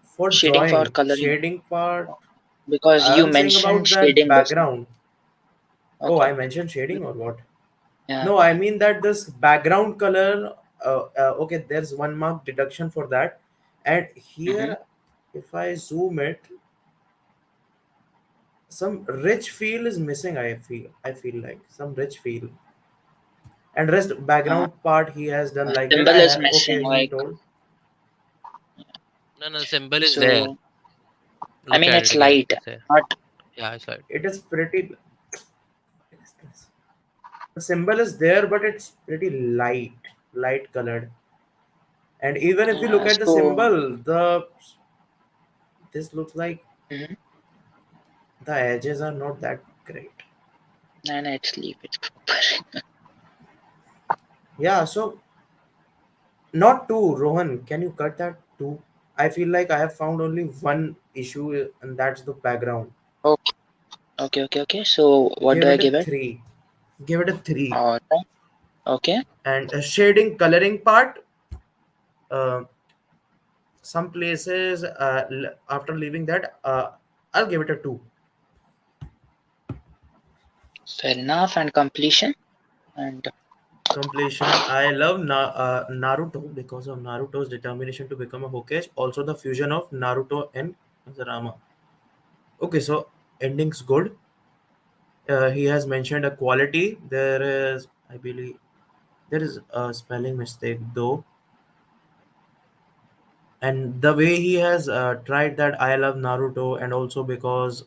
for Shading for drawing, coloring. shading part, Because you I'm saying mentioned about that shading just now. background. Oh, Okay, I okay. mentioned shading or what? Yeah. No, I mean that this background color. Okay, there's 1 mark deduction for that, and Mm-hmm. here, if I zoom it, some rich feel is missing. I feel like some rich feel, and rest Uh, background part he has done like that. Symbol I is have missing, okay. He like, told No, no, the symbol is there. so, I Look mean, at it it's again. light, It's there. not. Yeah, I saw it. it is pretty. What is this? The symbol is there, but it's pretty light colored. And even if you look at the So, symbol, this looks like mhm. the edges are not that great. And it's leave it proper. Yeah, so not two, Rohan. Can you cut that two? I feel like I have found only one issue, and that's the background. Okay, okay, okay, okay. So, what Give do I it a give it? three. Give it a three. Alright, okay. And a shading, coloring part. Uh, some places after leaving that, I'll give it a two. Fair enough. And completion. And Completion. I love Naruto because of Naruto's determination to become a Hokage. Also, the fusion of Naruto and Rama. Okay, so ending's good. He has mentioned a quality. There is, I believe, there is a spelling mistake though, and the way he has tried that I love Naruto, and also because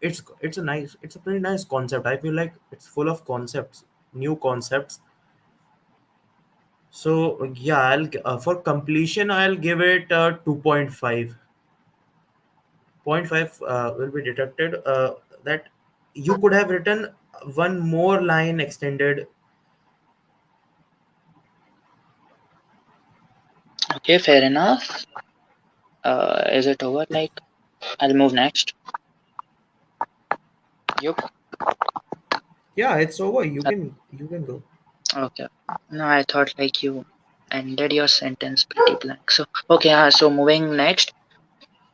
it's a pretty nice concept. I feel like it's full of concepts, new concepts. So yeah, for completion I'll give it 2.5. 0.5 will be deducted. That you could have written one more line extended. okay, fair enough. Is it over? Like, I'll move next. Yep. Yeah, it's over. You can go. Okay. No, I thought like you ended your sentence pretty blank. So, okay, so moving next.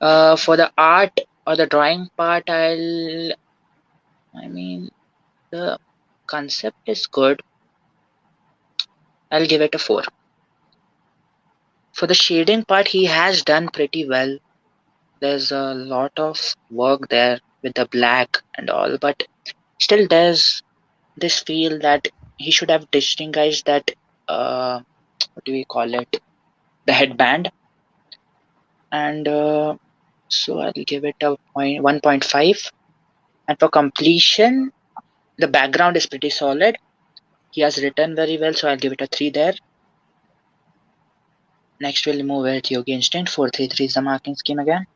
For the art or the drawing part, I mean, the concept is good. I'll give it a 4. For the shading part, he has done pretty well. There's a lot of work there with the black and all, but still there's this feel that he should have distinguished that, what do we call it, the headband. And so I'll give it a 1.5. And for completion, the background is pretty solid. He has written very well, so I'll give it a 3 there. Next, we'll move with Yogi Instinct. 433 is the marking scheme again.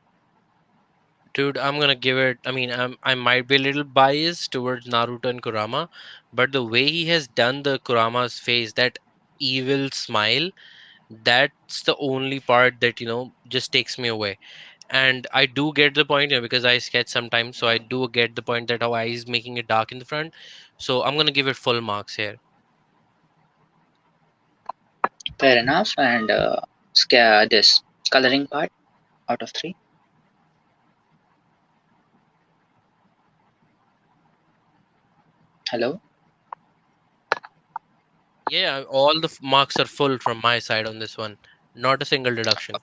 Dude, I'm gonna give it. I mean, I might be a little biased towards Naruto and Kurama, but the way he has done the Kurama's face, that evil smile, that's the only part that just takes me away. And I do get the point, because I sketch sometimes, so I do get the point that how I is making it dark in the front. So I'm gonna give it full marks here. Fair enough. And this coloring part out of 3. Hello? Yeah, all the marks are full from my side on this one. Not a single deduction.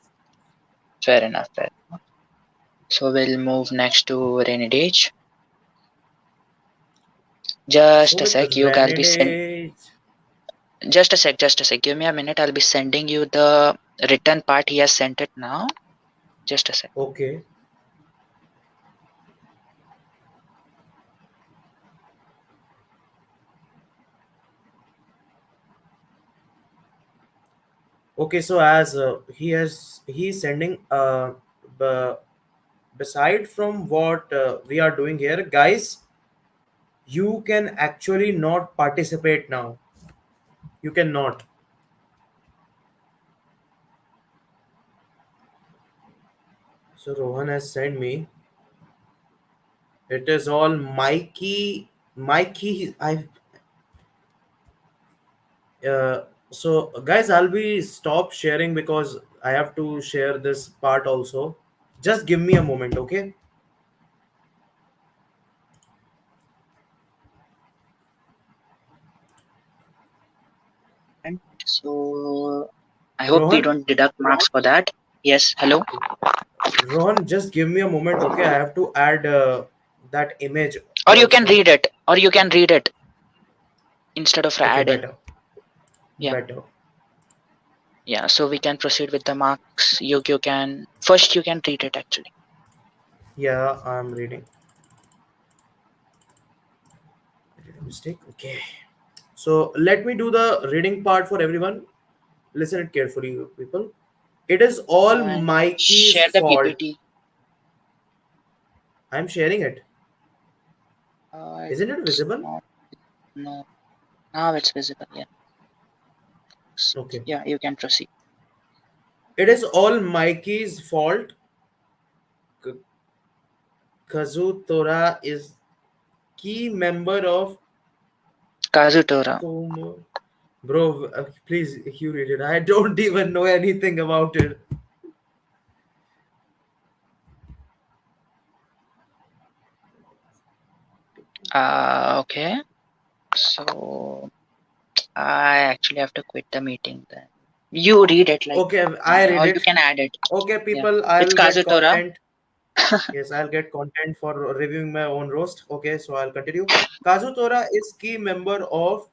Fair enough. Fair. So we'll move next to Rainy Dage. So Just a with sec, you I'll be send. Renegade, Just a sec. Give me a minute. I'll be sending you the written part. He has sent it now. Just a sec. okay. Okay, so as he's sending b- beside from what we are doing here, guys, you can actually not participate now. You cannot. So Rohan has sent me. It is all Mikey. I so guys, I'll be stop sharing because I have to share this part also. Just give me a moment, okay? And so I hope we Rohan, don't deduct marks for that. Yes. Hello. Rohan, just give me a moment, okay? I have to add that image Or you can also. read it. Or you can read it instead of Okay, adding. better, Yeah. better. Yeah. So we can proceed with the marks. You can first. You can read it actually. Yeah, I'm reading. I did a mistake. Okay. So let me do the reading part for everyone. Listen it carefully, people. It is all And Mikey's share the fault. PPT. I'm sharing it. Isn't it It's visible? not. No. Now it's visible. Yeah. Okay. Yeah. You can proceed. It is all Mikey's fault. K- Kazutora is key member of Kazutora. Tomo. Bro, please, you read it. I don't even know anything about it. Okay. So I actually have to quit the meeting then. You read it like, Okay, I read or you it. can add it. Okay, Yeah. people, It's I'll get Kazutora. content. Yes, I'll get content for reviewing my own roast. Okay, so I'll continue. Kazutora is key member of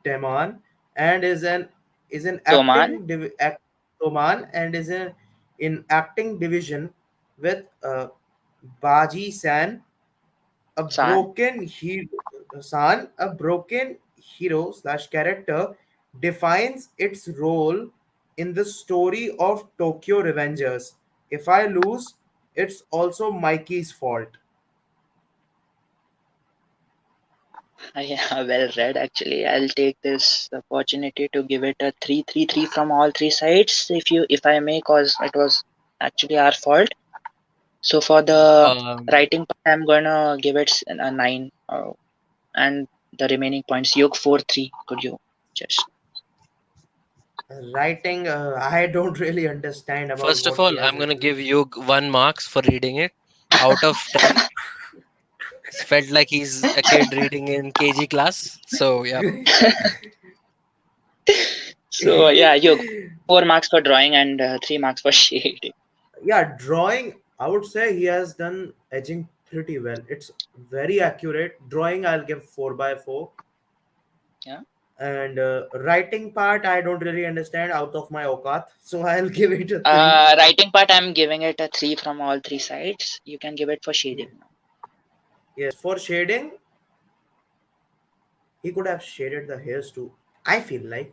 Teman and is an Toman. Toman and in acting division with Baji San, a San. broken hero. San, a broken hero slash character, defines its role in the story of Tokyo Revengers. If I lose, it's also Mikey's fault. Yeah, well read actually. I'll take this opportunity to give it a 3-3-3 from all three sides if I may, cause it was actually our fault. So for the Um, writing part, I'm gonna give it a 9, and the remaining points Yog 4-3. Could you just Writing, I don't really understand about First of what he all, has I'm gonna written. give you one marks for reading it out of 10. Felt like he's a kid reading in KG class. So yeah. So yeah, you 4 marks for drawing and 3 marks for shading. Yeah, drawing, I would say he has done edging pretty well. It's very accurate. Drawing, I'll give 4 by 4. Yeah. And writing part, I don't really understand out of my okat. So I'll give it a 3. Writing part, I'm giving it a 3 from all 3 sides. You can give it for Yeah. shading now. Yes, for shading, he could have shaded the hairs too. I feel like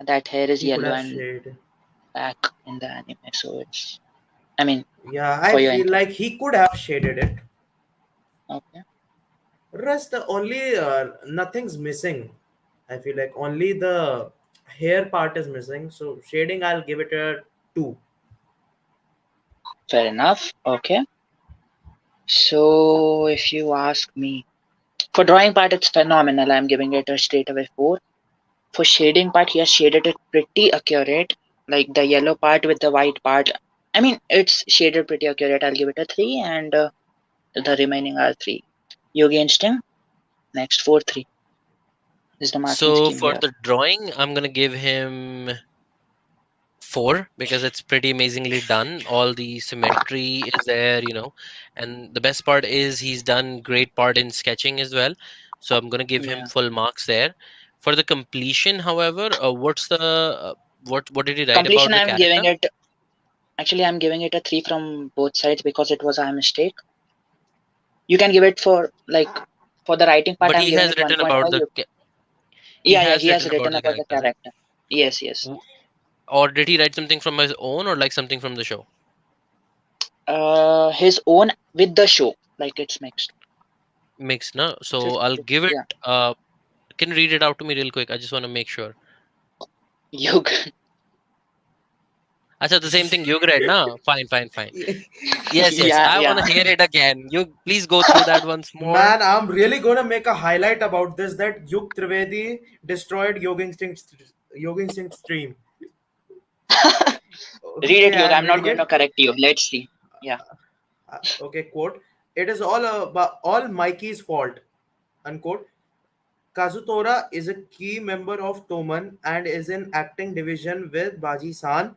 That hair is he could yellow have and shaded. black in the anime, so it's. I mean, Yeah, for I your feel info. like he could have shaded it. Okay. Rest only nothing's missing. I feel like only the hair part is missing. So shading, I'll give it a 2. Fair enough. Okay. So if you ask me, for drawing part, it's phenomenal. I'm giving it a straight away 4. For shading part, he has shaded it pretty accurate. Like the yellow part with the white part. I mean, it's shaded pretty accurate. I'll give it a 3, and the remaining are 3. Yogi Instinct, next 4 3 is the marking So scheme for here. the drawing, I'm gonna give him 4 because it's pretty amazingly done. All the symmetry is there, and the best part is he's done great part in sketching as well. So I'm gonna give him Yeah. full marks there. For the completion, however, what's the what did he write Completion, about the I'm giving character? it. Actually, I'm giving it a 3 from both sides because it was a mistake. You can give it for the writing part, But I'm he giving has it written about 1.5. the he Yeah, yeah, has he has written about written the about the character, right? character. Yes, yes. W- Or did he write something from his own, or like something from the show? His own with the show, like it's mixed. Mixed, no? So I'll 50. give it. Yeah, Can you read it out to me real quick? I just want to make sure. you. Acha, the same thing you read, na? Fine, fine, fine. Yes, yes. Yeah, I want yeah. to hear it again. You please go through that once more. Man, I'm really gonna make a highlight about this that Yuk Trivedi destroyed Yoga Instinct stream. Read Okay, it, Yoga. I'm I'm not reading going to it. correct you. Let's see. Yeah. Okay, quote. It is all Mikey's fault. Unquote. Kazutora is a key member of Toman and is in acting division with Baji-san.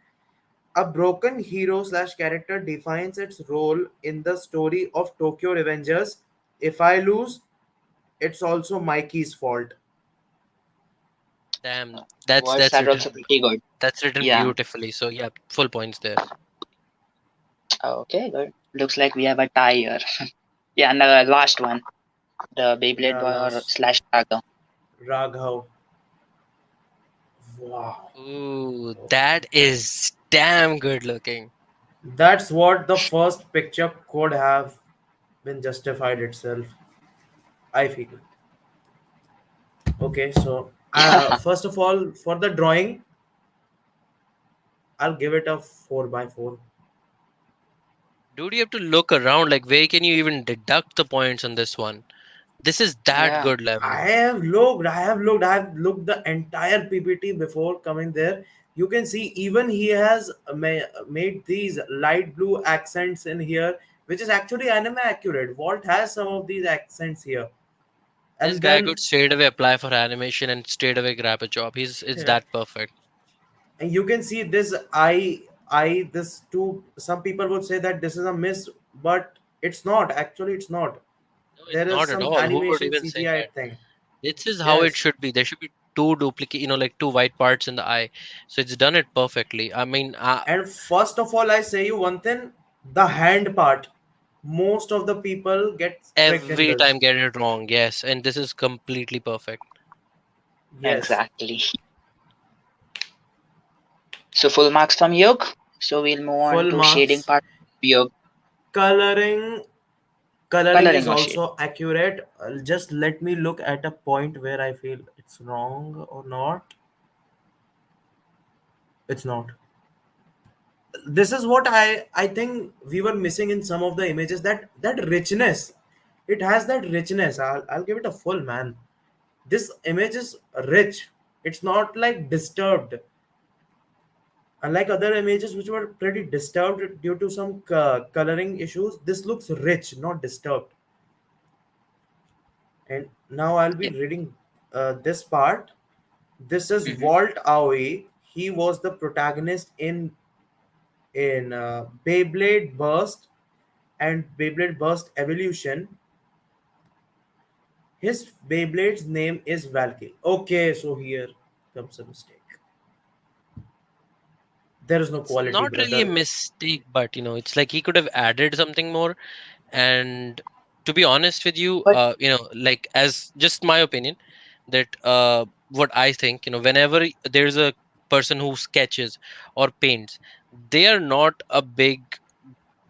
A broken hero slash character defines its role in the story of Tokyo Revengers. If I lose, it's also Mikey's fault. Damn, that's Words that's are written also pretty good. that's written Yeah. beautifully. So yeah, full points there. Okay, good. Looks like we have a tie here. Yeah, and the last one, the Beyblade Yeah, boy or last slash Saga. Raghav. Wow. Ooh, that is damn good looking. That's what the first picture could have been justified itself. I feel. Okay, so first of all, for the drawing, I'll give it a 4 by 4. Dude, you have to look around. Like, where can you even deduct the points on this one? This is that Yeah. good level. I have looked the entire PPT before coming there. You can see even he has made these light blue accents in here, which is actually anime accurate. Walt has some of these accents here. This And guy then could straight away apply for animation and straight away grab a job. It's that perfect. and you can see this I this too. Some people would say that this is a miss, but it's not. Actually, it's not. No, it's There is not at some all. Who would animation even say CGI that? thing. This is how it Yes. should be. There should be two duplicate, like two white parts in the eye. So it's done it perfectly. I mean, And first of all, I say you one thing: the hand part. Most of the people get tricked in every this. time get it wrong. Yes, and this is completely perfect. Yes. Exactly. So full marks from Yog. So we'll move on Full to shading marks. part. Yog. Coloring. Coloring is Coloring or shade. also accurate. Just let me look at a point where I feel it's wrong or not. It's not. This is what I think we were missing in some of the images, that richness. It has that richness. I'll give it a full, man. This image is rich. It's not like disturbed, unlike other images which were pretty disturbed due to some coloring issues. This looks rich, not disturbed. And now I'll be Yeah. reading this part. This is Hmm. Walt Aoi. He was the protagonist in Beyblade Burst and Beyblade Burst Evolution. His Beyblade's name is Valkyrie. Okay, so here comes a mistake. There is no It's quality, not really a brother. mistake, but it's like he could have added something more. And to be honest with you, But like as just my opinion, that what I think, whenever there's a person who sketches or paints, they are not a big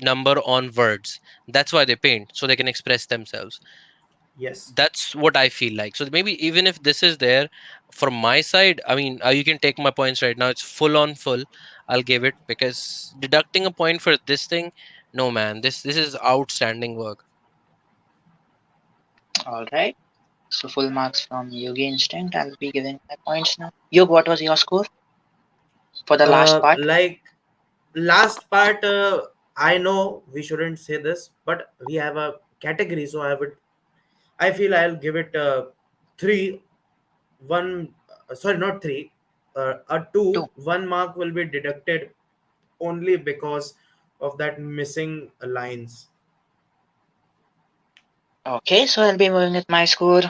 number on words. That's why they paint, so they can express themselves. Yes, That's what I feel like. So maybe even if this is there from my side, I mean, you can take my points right now. It's full on full. I'll give it, because deducting a point for this thing, no man, this is outstanding work. all right. So full marks from Yogi Instinct. I'll be giving my points now. Yog, what was your score for the last part? like last part, I know we shouldn't say this, but we have a category, so I feel I'll give it three. One, sorry, not three. A Two. two. 1 mark will be deducted only because of that missing lines. Okay, so I'll be moving with my score.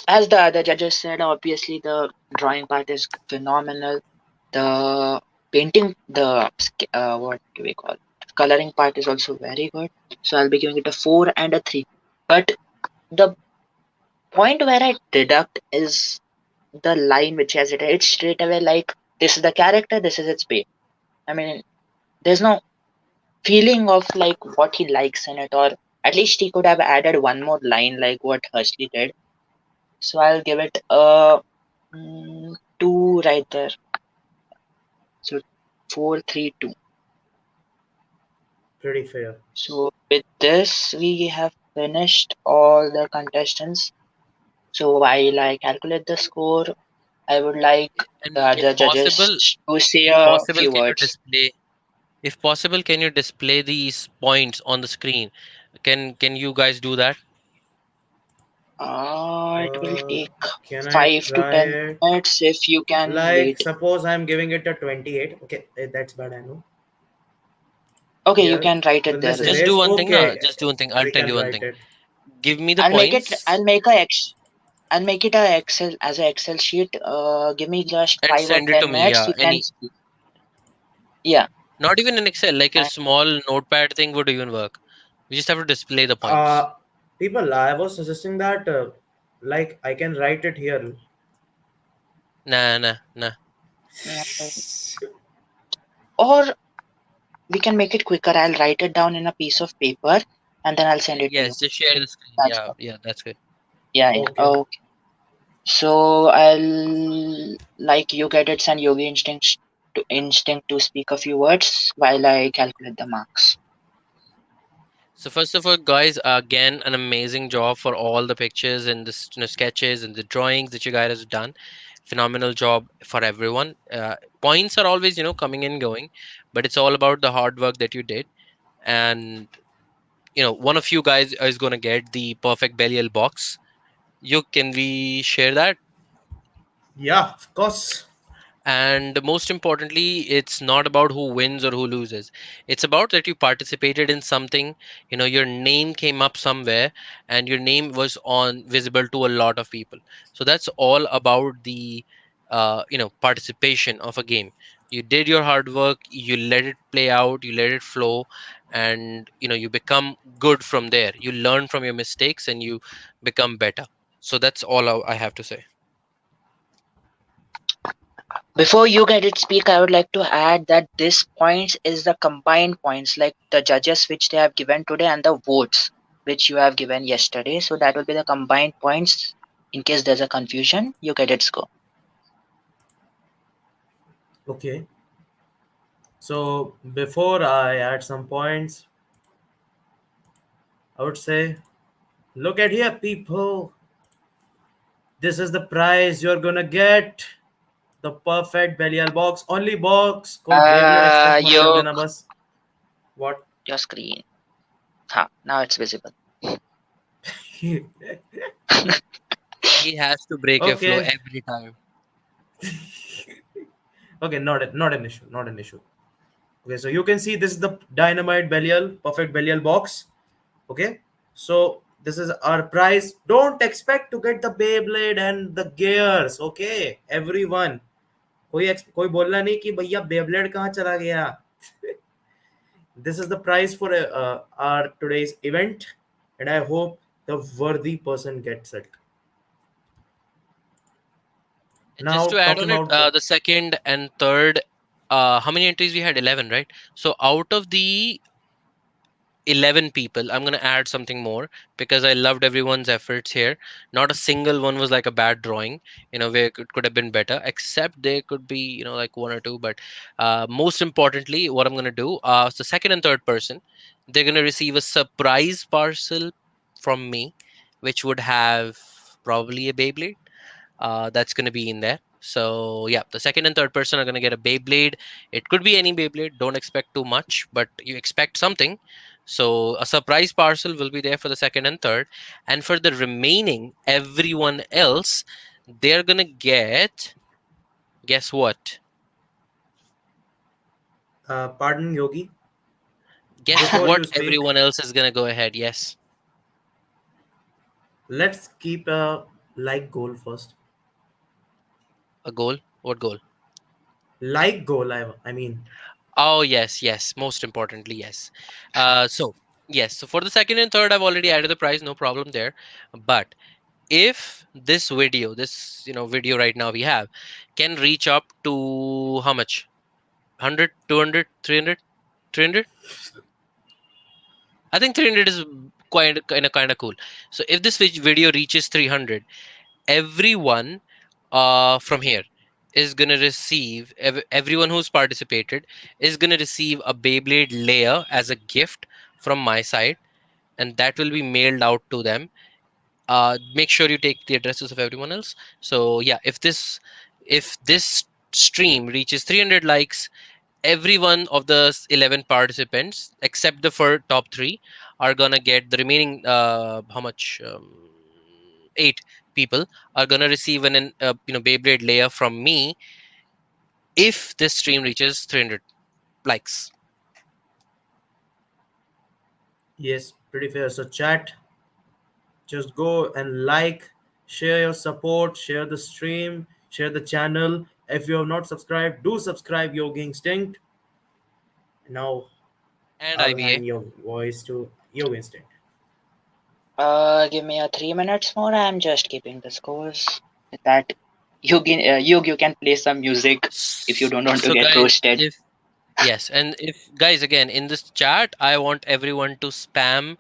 As the other judges said, obviously the drawing part is phenomenal. The painting, what do we call it? Coloring part is also very good. So I'll be giving it a 4 and a 3. But the point where I deduct is the line which has it. It's straight away like this is the character, this is its base. I mean, there's no feeling of like what he likes in it, or at least he could have added one more line like what Hursley did. So I'll give it a 2 right there. So 4-3-2. Pretty fair. So with this, we have finished all the contestants. So while I calculate the score, I would like the And other judges to say if a possible, few can you words. display? If possible, can you display these points on the screen? Can you guys do that? It will Uh, take can I 5 to try 10 it? minutes if you can Like, wait. suppose I'm giving it a 28. Okay, that's bad, I know. Okay, you Here, can write it will there this then. Just do erase? one thing, Okay, just do one thing. I'll we tell can you one write thing. it. Give me the I'll make it. points I'll make a X. I'll make it a Excel as a Excel sheet. Give me just and 5 or send it to ten me. minutes. Yeah, You can any, speak. Yeah. not even an Excel, like a And, small notepad thing would even work. We just have to display the points. Uh, People, I was suggesting that, like, I can write it here. Nah, nah, nah. mm, or we can make it quicker. I'll write it down in a piece of paper and then I'll send it to you. Yes, just share the screen. That's Yeah, fine. yeah, that's good. Yeah, yeah. Okay. Okay. So I'll like you get it and Yogi instinct to speak a few words while I calculate the marks. So first of all, guys, again, an amazing job for all the pictures and the sketches and the drawings that you guys have done. Phenomenal job for everyone. Points are always, coming and going, but it's all about the hard work that you did. And one of you guys is going to get the perfect Belial box. You can we share that? Yeah, of course. And most importantly, it's not about who wins or who loses. It's about that you participated in something, your name came up somewhere, and your name was on visible to a lot of people. So that's all about the participation of a game. You did your hard work, you let it play out, you let it flow, and you become good from there. You learn from your mistakes and you become better. So that's all I have to say. Before you get it speak, I would like to add that this points is the combined points, like the judges which they have given today and the votes which you have given yesterday. So that will be the combined points. In case there's a confusion, you get its score. Okay. So before I add some points, I would say, look at here, people. This is the prize you're gonna get. The perfect Belial box. Only box को Beyblade Express मतलब Your देना बस. What? your screen. Ha, now it's visible. He has to break your flow Okay, every time. okay, not an issue, not an issue. Okay, so you can see this is the dynamite Belial, perfect Belial box. Okay, so this is our prize. Don't expect to get the Beyblade and the gears. Okay, everyone. कोई बोलना नहीं कि भैया Beyblade कहाँ चला गया. This is the prize for our today's event, and I hope the worthy person gets it. And just Now to add talking on it, about the the second and third, how many entries we had? 11, right? So out of the 11 people, I'm going to add something more because I loved everyone's efforts here. Not a single one was like a bad drawing, where it could have been better, except there could be, like one or two. But most importantly, what I'm going to do, the second and third person, they're going to receive a surprise parcel from me, which would have probably a Beyblade that's going to be in there. So yeah, the second and third person are going to get a Beyblade. It could be any Beyblade. Don't expect too much, but you expect something. So a surprise parcel will be there for the second and third, and for the remaining everyone else, they're going to get, guess what? pardon, Yogi. Guess Before what? you speak, Everyone else is going to go ahead. Yes, let's keep a like goal first. a goal. What goal? Like goal, I mean. Oh yes, yes. Most importantly, yes. So yes. So for the second and third, I've already added the price. No problem there. But if this video, video right now we have, can reach up to how much? 100, 200, 300, 300. I think 300 is quite kind of cool. So if this video reaches 300, everyone from here is going to receive, everyone who's participated is going to receive a Beyblade layer as a gift from my side, and that will be mailed out to them. Make sure you take the addresses of everyone else. So yeah, if this stream reaches 300 likes, every one of the 11 participants except the top 3 are gonna get the remaining, how much, 8 people are gonna receive an Beyblade layer from me if this stream reaches 300 likes. Yes, pretty fair. So chat, just go and like, share your support, share the stream, share the channel. If you have not subscribed, do subscribe Yogi Instinct. Now And I'll IBA. hand your voice to Yogi Instinct. Give me a 3 minutes more. I'm just keeping the scores. With that, you can play some music if you don't want to So get guys, roasted. if yes, and if guys, again, in this chat, I want everyone to spam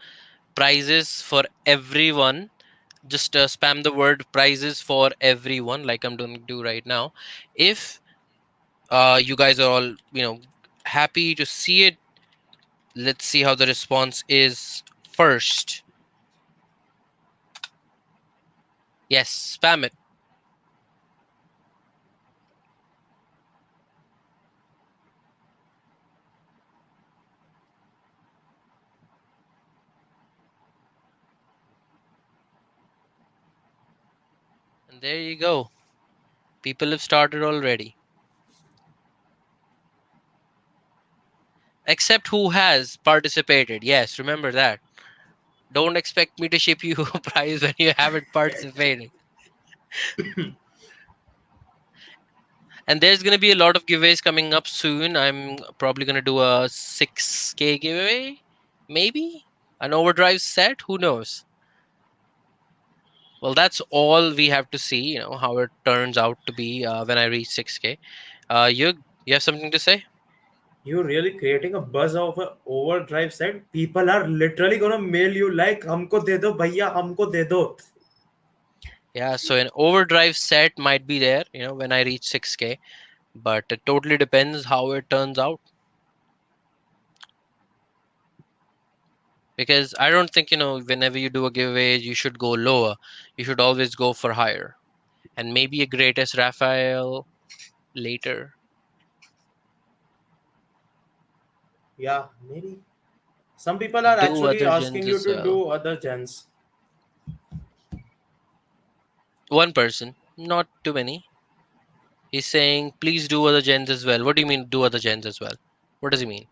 prizes for everyone. Just spam the word prizes for everyone, like I'm going to do right now. If you guys are all, happy to see it, let's see how the response is first. Yes, spam it. And there you go. People have started already. Except who has participated. Yes, remember that. Don't expect me to ship you a prize when you haven't participated. And there's going to be a lot of giveaways coming up soon. I'm probably going to do a 6K giveaway, maybe an overdrive set. Who knows? Well, that's all we have to see, how it turns out to be when I reach 6K. You have something to say? You're really creating a buzz of a overdrive set. People are literally gonna mail you like, "हमको दे दो भैया, हमको दे दो." Yeah, so an overdrive set might be there, when I reach 6K, but it totally depends how it turns out. Because I don't think, whenever you do a giveaway, you should go lower. You should always go for higher. And maybe a greatest Raphael later. Yeah, maybe. Some people are Do actually other gens asking you as to well. do other gens. One person, not too many. He's saying, please do other gens as well. What do you mean, do other gens as well? What does he mean?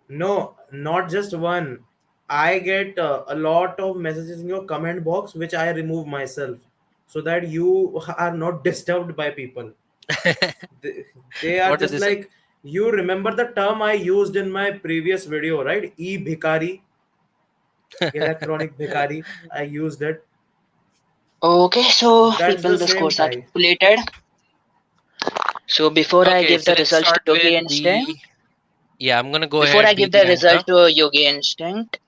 No, not just one. I get a lot of messages in your comment box, which I remove myself, so that you are not disturbed by people. They, they are What did just they say? like, you remember the term I used in my previous video, right? E bhikari, electronic bhikari. I used it. Okay, so That's people, the the same scores are type. calculated. So before I Okay, give so the let's results to start Yogi with Instinct, the. Yeah, I'm gonna go before I ahead, be give the the result anchor. to Yogi Instinct,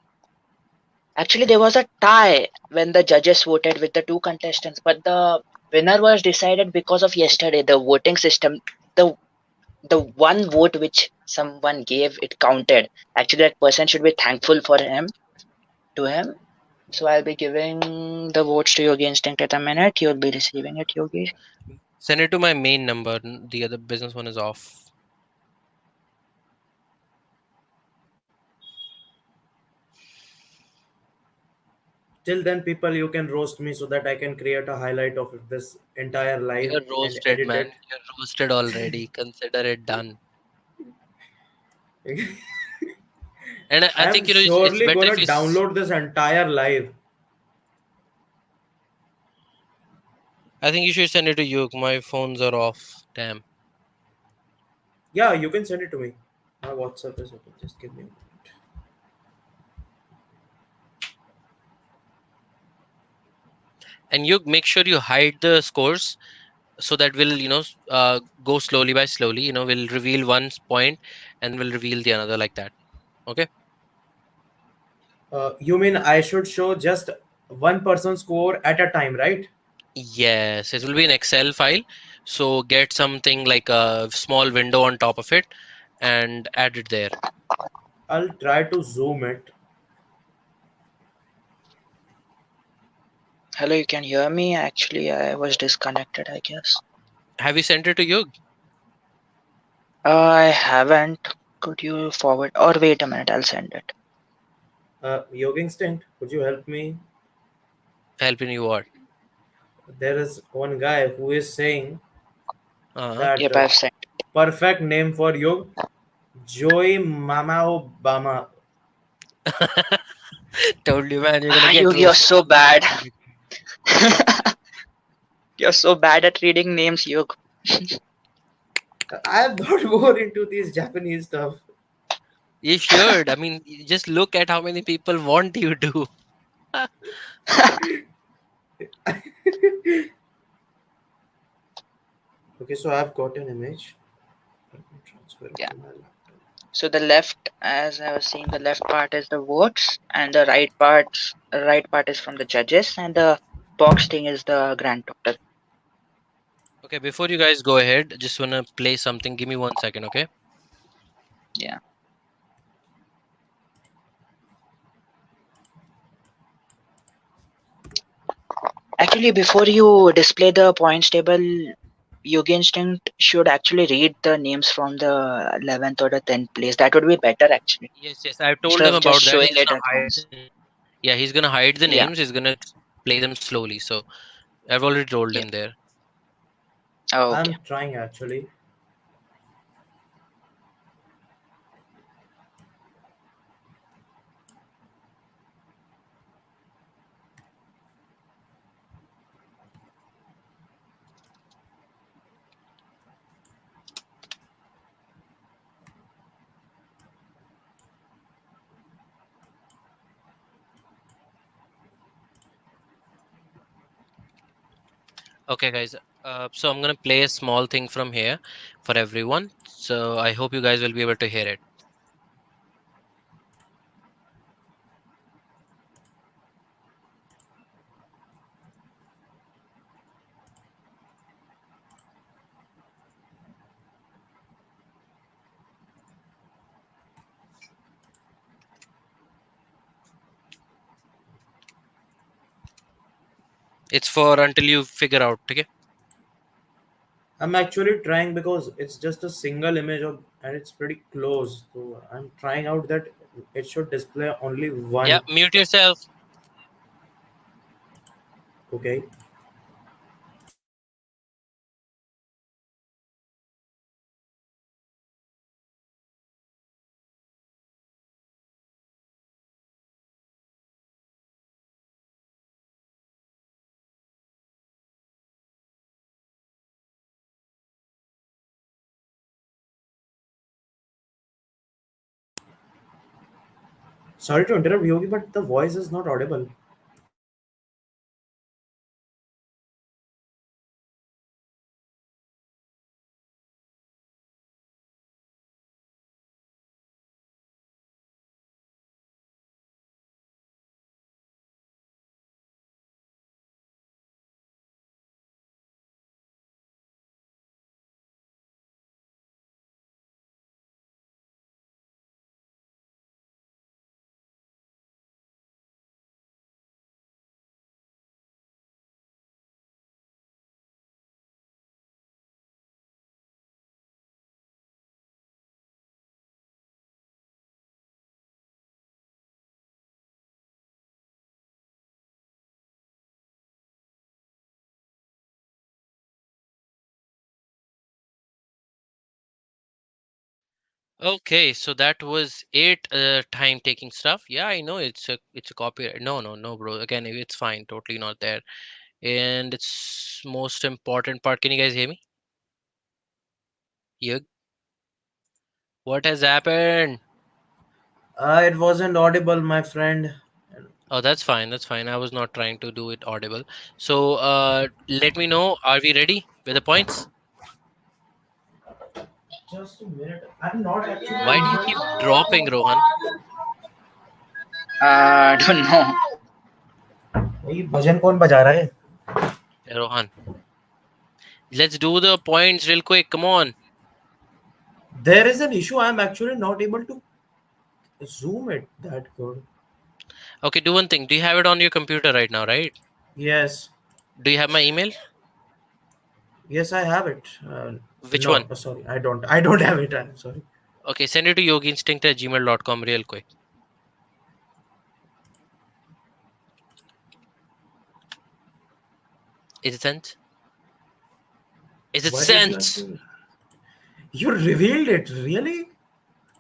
actually there was a tie when the judges voted with the two contestants, but the winner was decided because of yesterday. The voting system, the the one vote which someone gave, it counted. Actually, that person should be thankful for him to him. So I'll be giving the votes to Yogi Instinct at a minute. You'll be receiving it, Yogi. Send it to my main number. The other business one is off. Till then, people, you can roast me so that I can create a highlight of this entire live You're and roasted, edit man. it. You're roasted already. Consider it done. And I I'm think it's surely better gonna if download this entire live. I think you should send it to you. My phones are off. Damn. Yeah, you can send it to me. My WhatsApp is open. Just give me a moment. And you make sure you hide the scores so that we'll go slowly by slowly. We'll reveal one point and we'll reveal the another like that. Okay. You mean I should show just one person score at a time, right? Yes, it will be an Excel file. So get something like a small window on top of it and add it there. I'll try to zoom it. Hello, you can hear me? Actually, I was disconnected, I guess. Have you sent it to you? I haven't. Could you forward? Or wait a minute, I'll send it. Yoga Instinct, could you help me? Helping you what? There is one guy who is saying Uh-huh. that Yep, I've sent. perfect name for Yog, Joey Mama Obama. Told you, man, you're gonna You, get you're roasted. so bad. You're so bad at reading names, Yug. I am not more into this Japanese stuff. You should. I mean, you just look at how many people want you to. Okay, so I've got an image. Let me transfer it Yeah. to my laptop. So the left, as I was saying, the left part is the votes, and the right part is from the judges, and the box thing is the grand total. Okay, before you guys go ahead, just wanna play something. Give me 1 second, okay? Yeah. Actually, before you display the points table, Yogi Instinct should actually read the names from the 11th or the 10th place. That would be better, actually, Yes, yes. I've told instead him of just about that. showing He's it gonna at hide once. the Yeah, he's gonna hide the Yeah. names. He's gonna play them slowly. So I've already told Yeah. him there. Oh, okay. I'm trying actually. Okay, guys. So I'm gonna play a small thing from here for everyone. So I hope you guys will be able to hear it. It's for until you figure out. Okay. I'm actually trying because it's just a single image of and it's pretty close. So I'm trying out that it should display only Yeah. one. Mute yourself. Okay. Sorry to interrupt, Yogi, but the voice is not audible. Okay, so that was it. Time taking stuff. Yeah, I know it's a copyright. No, no, no, bro. Again, it's fine. Totally not there. And it's most important part. Can you guys hear me? Yug, what has happened? It wasn't audible, my friend. Oh, that's fine. That's fine. I was not trying to do it audible. So, let me know. Are we ready with the points? Just a minute. I'm not actually Why do you able keep to. dropping, Rohan? Don't know. ये भजन कौन बजा रहा है? Rohan, let's do the points real quick. Come on. There is an issue. I'm actually not able to zoom it that good. Okay, do one thing. Do you have it on your computer right now, right? Yes, Do you have my email? yes, I have it. Which No, one? sorry, I don't. I don't have it. I'm sorry. Okay, send it to yogiinstinct@gmail.com real quick. Is it sent? Is it Why did you ask sent? me? You revealed it, really?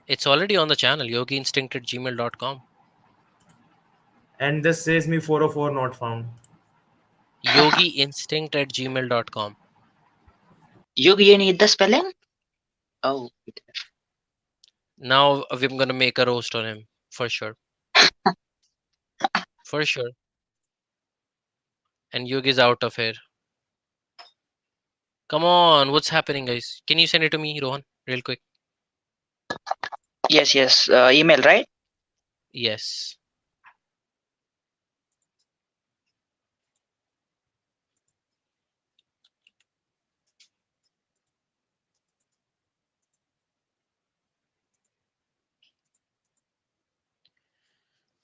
It's already on the channel, yogiinstinct@gmail.com. And this says me 404 not found. Yogiinstinct@gmail.com. You need the spelling? Oh, Now I'm gonna make a roast on him. For sure. For sure. And Yogi's out of here. Come on, what's happening, guys? Can you send it to me, Rohan? Real quick. yes, yes. Email, right? Yes.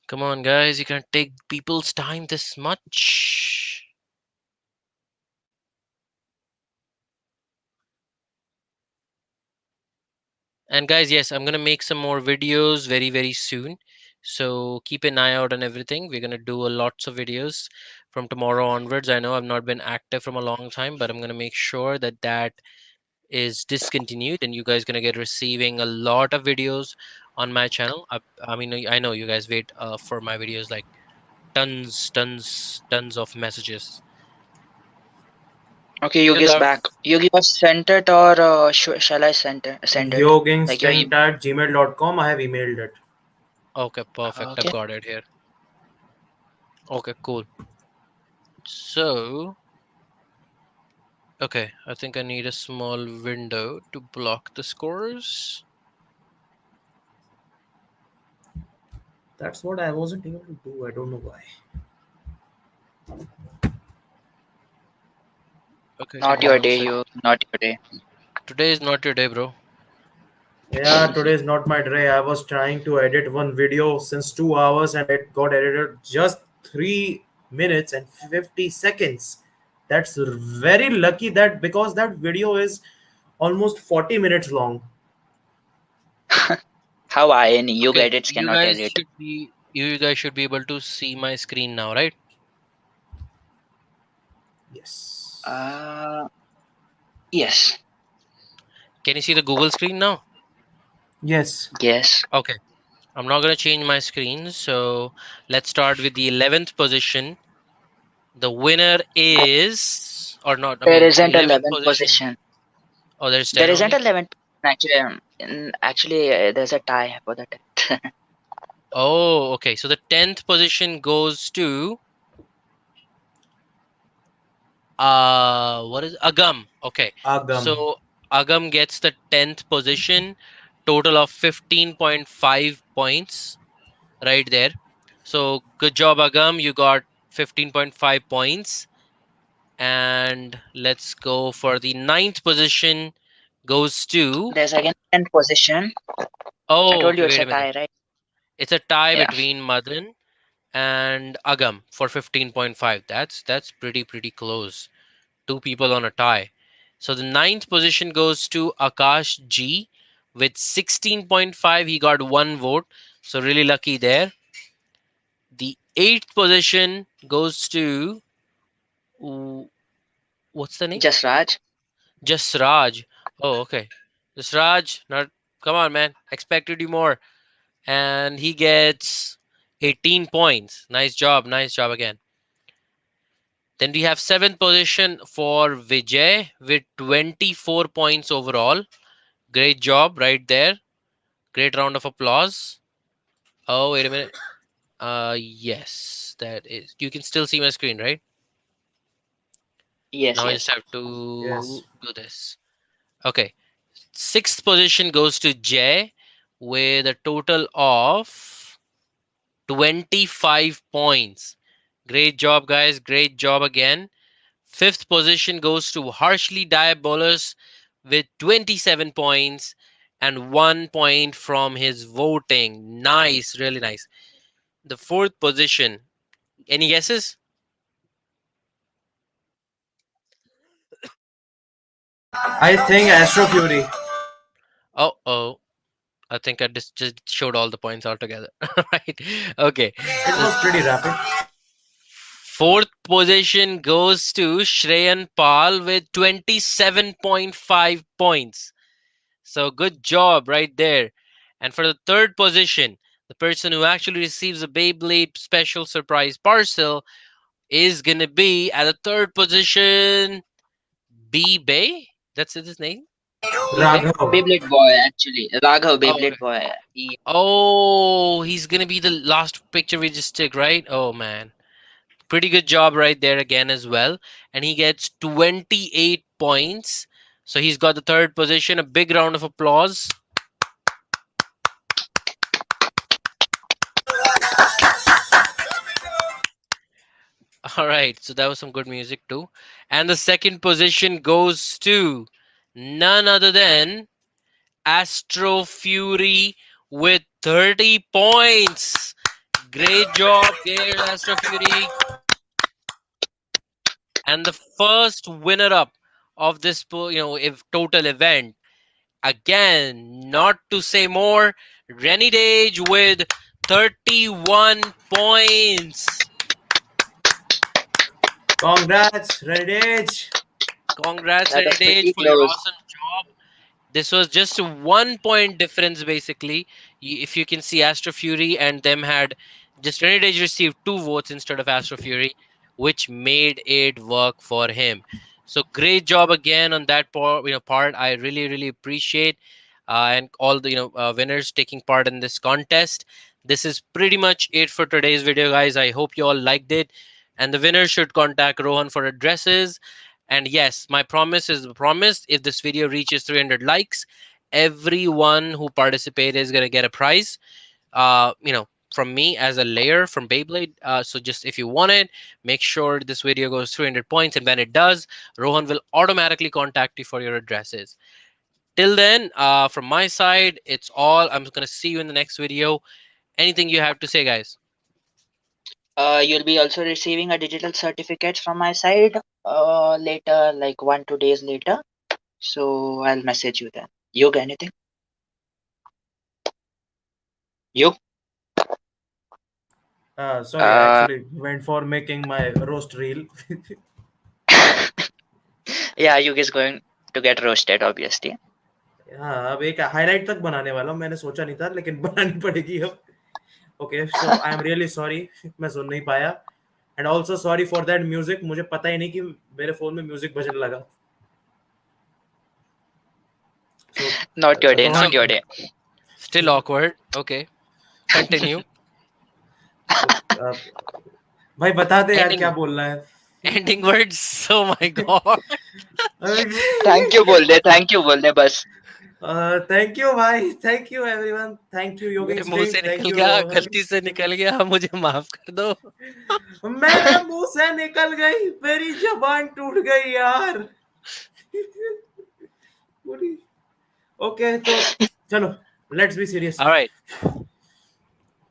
Come on, guys. You can't take people's time this much. And guys, yes, I'm gonna make some more videos very, very soon. So keep an eye out on everything. We're gonna do a lots of videos from tomorrow onwards. I know I've not been active from a long time, but I'm gonna make sure that that is discontinued, and you guys gonna get receiving a lot of videos on my channel. I mean, I know you guys wait for my videos like tons, tons, tons of messages. Okay, Yug, Yugi's back. Yugi was sent it or shall I send it? Like your email. Yoginstinct at gmail.com. I have emailed it. okay, perfect. I've Okay. got it here. Okay, cool. So, okay, I think I need a small window to block the scores. That's what I wasn't able to do. I don't know why. Okay, give Not me your one day, sec. you. Not your day. Today is not your day, bro. Yeah, today is not my day. I was trying to edit one video since 2 hours and it got edited just 3 minutes and 50 seconds. That's very lucky that because that video is almost 40 minutes long. How I any you Okay, edits cannot edit. you guys should be able to see my screen now, right? Yes. Uh, yes, Can you see the Google screen now? Yes. yes. Okay, I'm not gonna change my screen. So let's start with the 11th position. The winner is, or not? I There mean, the isn't a 11th 11th position. position. Oh, there's 10 There isn't a only. 11th position actually. Actually, there's a tie for the 10th. Oh, okay. So the 10th position goes to what is Agam? Okay. Agam. So Agam gets the 10th position, total of 15.5 points right there. So good job, Agam. You got 15.5 points. And let's go for the ninth position goes to. There's again 10th position. I Oh, told okay, you it's wait a a minute. tie, right? It's a tie Yeah. between Madan and Agam for 15.5. That's pretty close. Two people on a tie. So the ninth position goes to Akash G with 16.5. He got one vote. So really lucky there. The eighth position goes to ooh, what's the name? Just Raj. Just Raj. Oh, okay. Just Raj. Not come on, man. Expected you more. And he gets 18 points. Nice job again. Then we have seventh position for Vijay with 24 points overall. Great job right there. Great round of applause. Oh, wait a minute. Yes, that is. You can still see my screen, right? Yes, Now I just yes. have to Yes. do this. Okay. Sixth position goes to Jay with a total of 25 points. Great job, guys. Great job again. Fifth position goes to Harshly Diabolus with 27 points and 1 point from his voting. Nice, really nice. The fourth position. Any guesses? I think Astro Fury. Oh. I think I just showed all the points altogether. Right. Okay. It The was pretty rapid. fourth position goes to Shreyan Pal with 27.5 points. So good job right there. And for the third position, the person who actually receives a Beyblade special surprise parcel is going to be at the third position, B Bay. That's his name? B Bay? Raghav. Beyblade boy, actually. Raghav, Oh, okay. Beyblade boy. Oh, he's going to be the last picture we just took, right? Oh, man. Pretty good job right there again as well. And he gets 28 points. So he's got the third position. A big round of applause. All right, so that was some good music too. And the second position goes to none other than Astro Fury with 30 points. Great job there, Astro Fury. And the first winner up of this, if total event, again, not to say more, Renidage with 31 points. Congrats, Reddit. Congrats, That was Renidage, pretty for your close. awesome job. This was just a 1 point difference, basically. If you can see, Astro Fury and them had just Renegade received two votes instead of Astro Fury, which made it work for him. So great job again on that part. I really appreciate and all the winners taking part in this contest. This is pretty much it for today's video, guys. I hope you all liked it, and the winners should contact Rohan for addresses. And yes, my promise is the promise. If this video reaches 300 likes, everyone who participated is gonna get a prize. From me as a layer from Beyblade. So just if you want it, make sure this video goes 300 points, and when it does, Rohan will automatically contact you for your addresses. Till then, from my side, it's all. I'm gonna see you in the next video. Anything you have to say, guys? You'll be also receiving a digital certificate from my side later, like 1 2 days later. So I'll message you then. You got anything? You? Sorry, I Uh, actually went for making my roast reel. yeah, you is going to get roasted, obviously. हाँ अब एक highlight तक बनाने वाला हूँ मैंने सोचा नहीं था लेकिन बनानी पड़ेगी अब okay so I am really sorry मैं सुन नहीं पाया and also sorry for that music मुझे पता ही नहीं कि मेरे फोन में म्यूजिक बजने लगा सो Not your day, Rohan not Still, your day. still awkward. Okay, continue. uh, भाई बता दे यार क्या Ending बोलना है. ending words. Oh my god. Thank you बोल दे, थैंक यू बोल दे बस। थैंक यू भाई, thank you everyone, thank you Yogin मेरे मुंह स्टिंग, से थैंक निकल यू गया, रोहन. गलती से निकल गया, मुझे माफ कर दो। मेरे मुंह से निकल गई, मेरी जबान टूट गई यार. पूरी. ओके तो चलो, let's be serious. All right.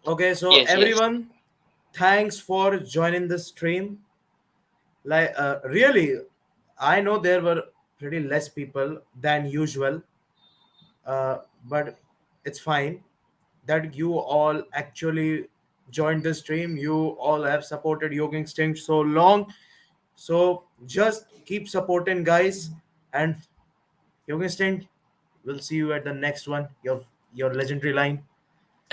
Okay, so yes yes. everyone, thanks for joining the stream. Like, really, I know there were pretty less people than usual, but it's fine that you all actually joined the stream. You all have supported Yoga Instinct so long. So just keep supporting, guys. And Yoga Instinct, we'll see you at the next one. Your legendary line.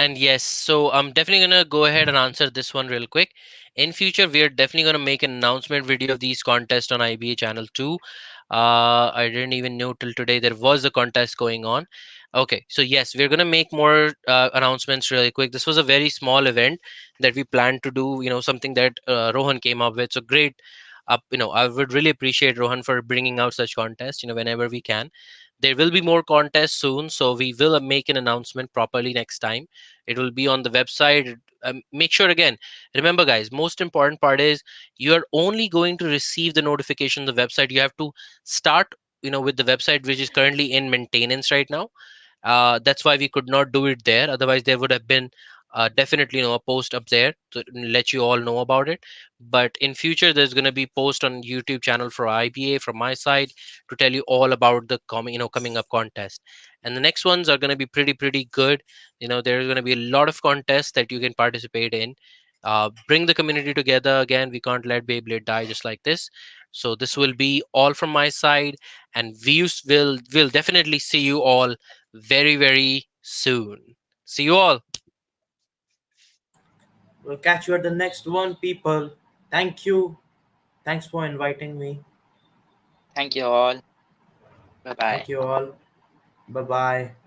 And yes, so I'm definitely gonna go ahead and answer this one real quick. In future, we are definitely gonna make an announcement video of these contests on IBA channel too. I didn't even know till today there was a contest going on. Okay, so yes, we're gonna make more announcements really quick. This was a very small event that we planned to do. Something that Rohan came up with. So great. I would really appreciate Rohan for bringing out such contests. Whenever we can. There will be more contests soon, so we will make an announcement properly next time. It will be on the website. Make sure again, remember guys, most important part is you are only going to receive the notification on the website. You have to start with the website which is currently in maintenance right now. That's why we could not do it there. Otherwise, there would have been definitely a post up there to let you all know about it. But in future, there's going to be post on YouTube channel for IBA from my side to tell you all about the coming up contest. And the next ones are going to be pretty good. There's going to be a lot of contests that you can participate in. Bring the community together again. We can't let Beyblade die just like this. So this will be all from my side, and will definitely see you all very soon. See you all. We'll catch you at the next one, people. Thank you. Thanks for inviting me. Thank you all, bye bye. Thank you all. Bye bye.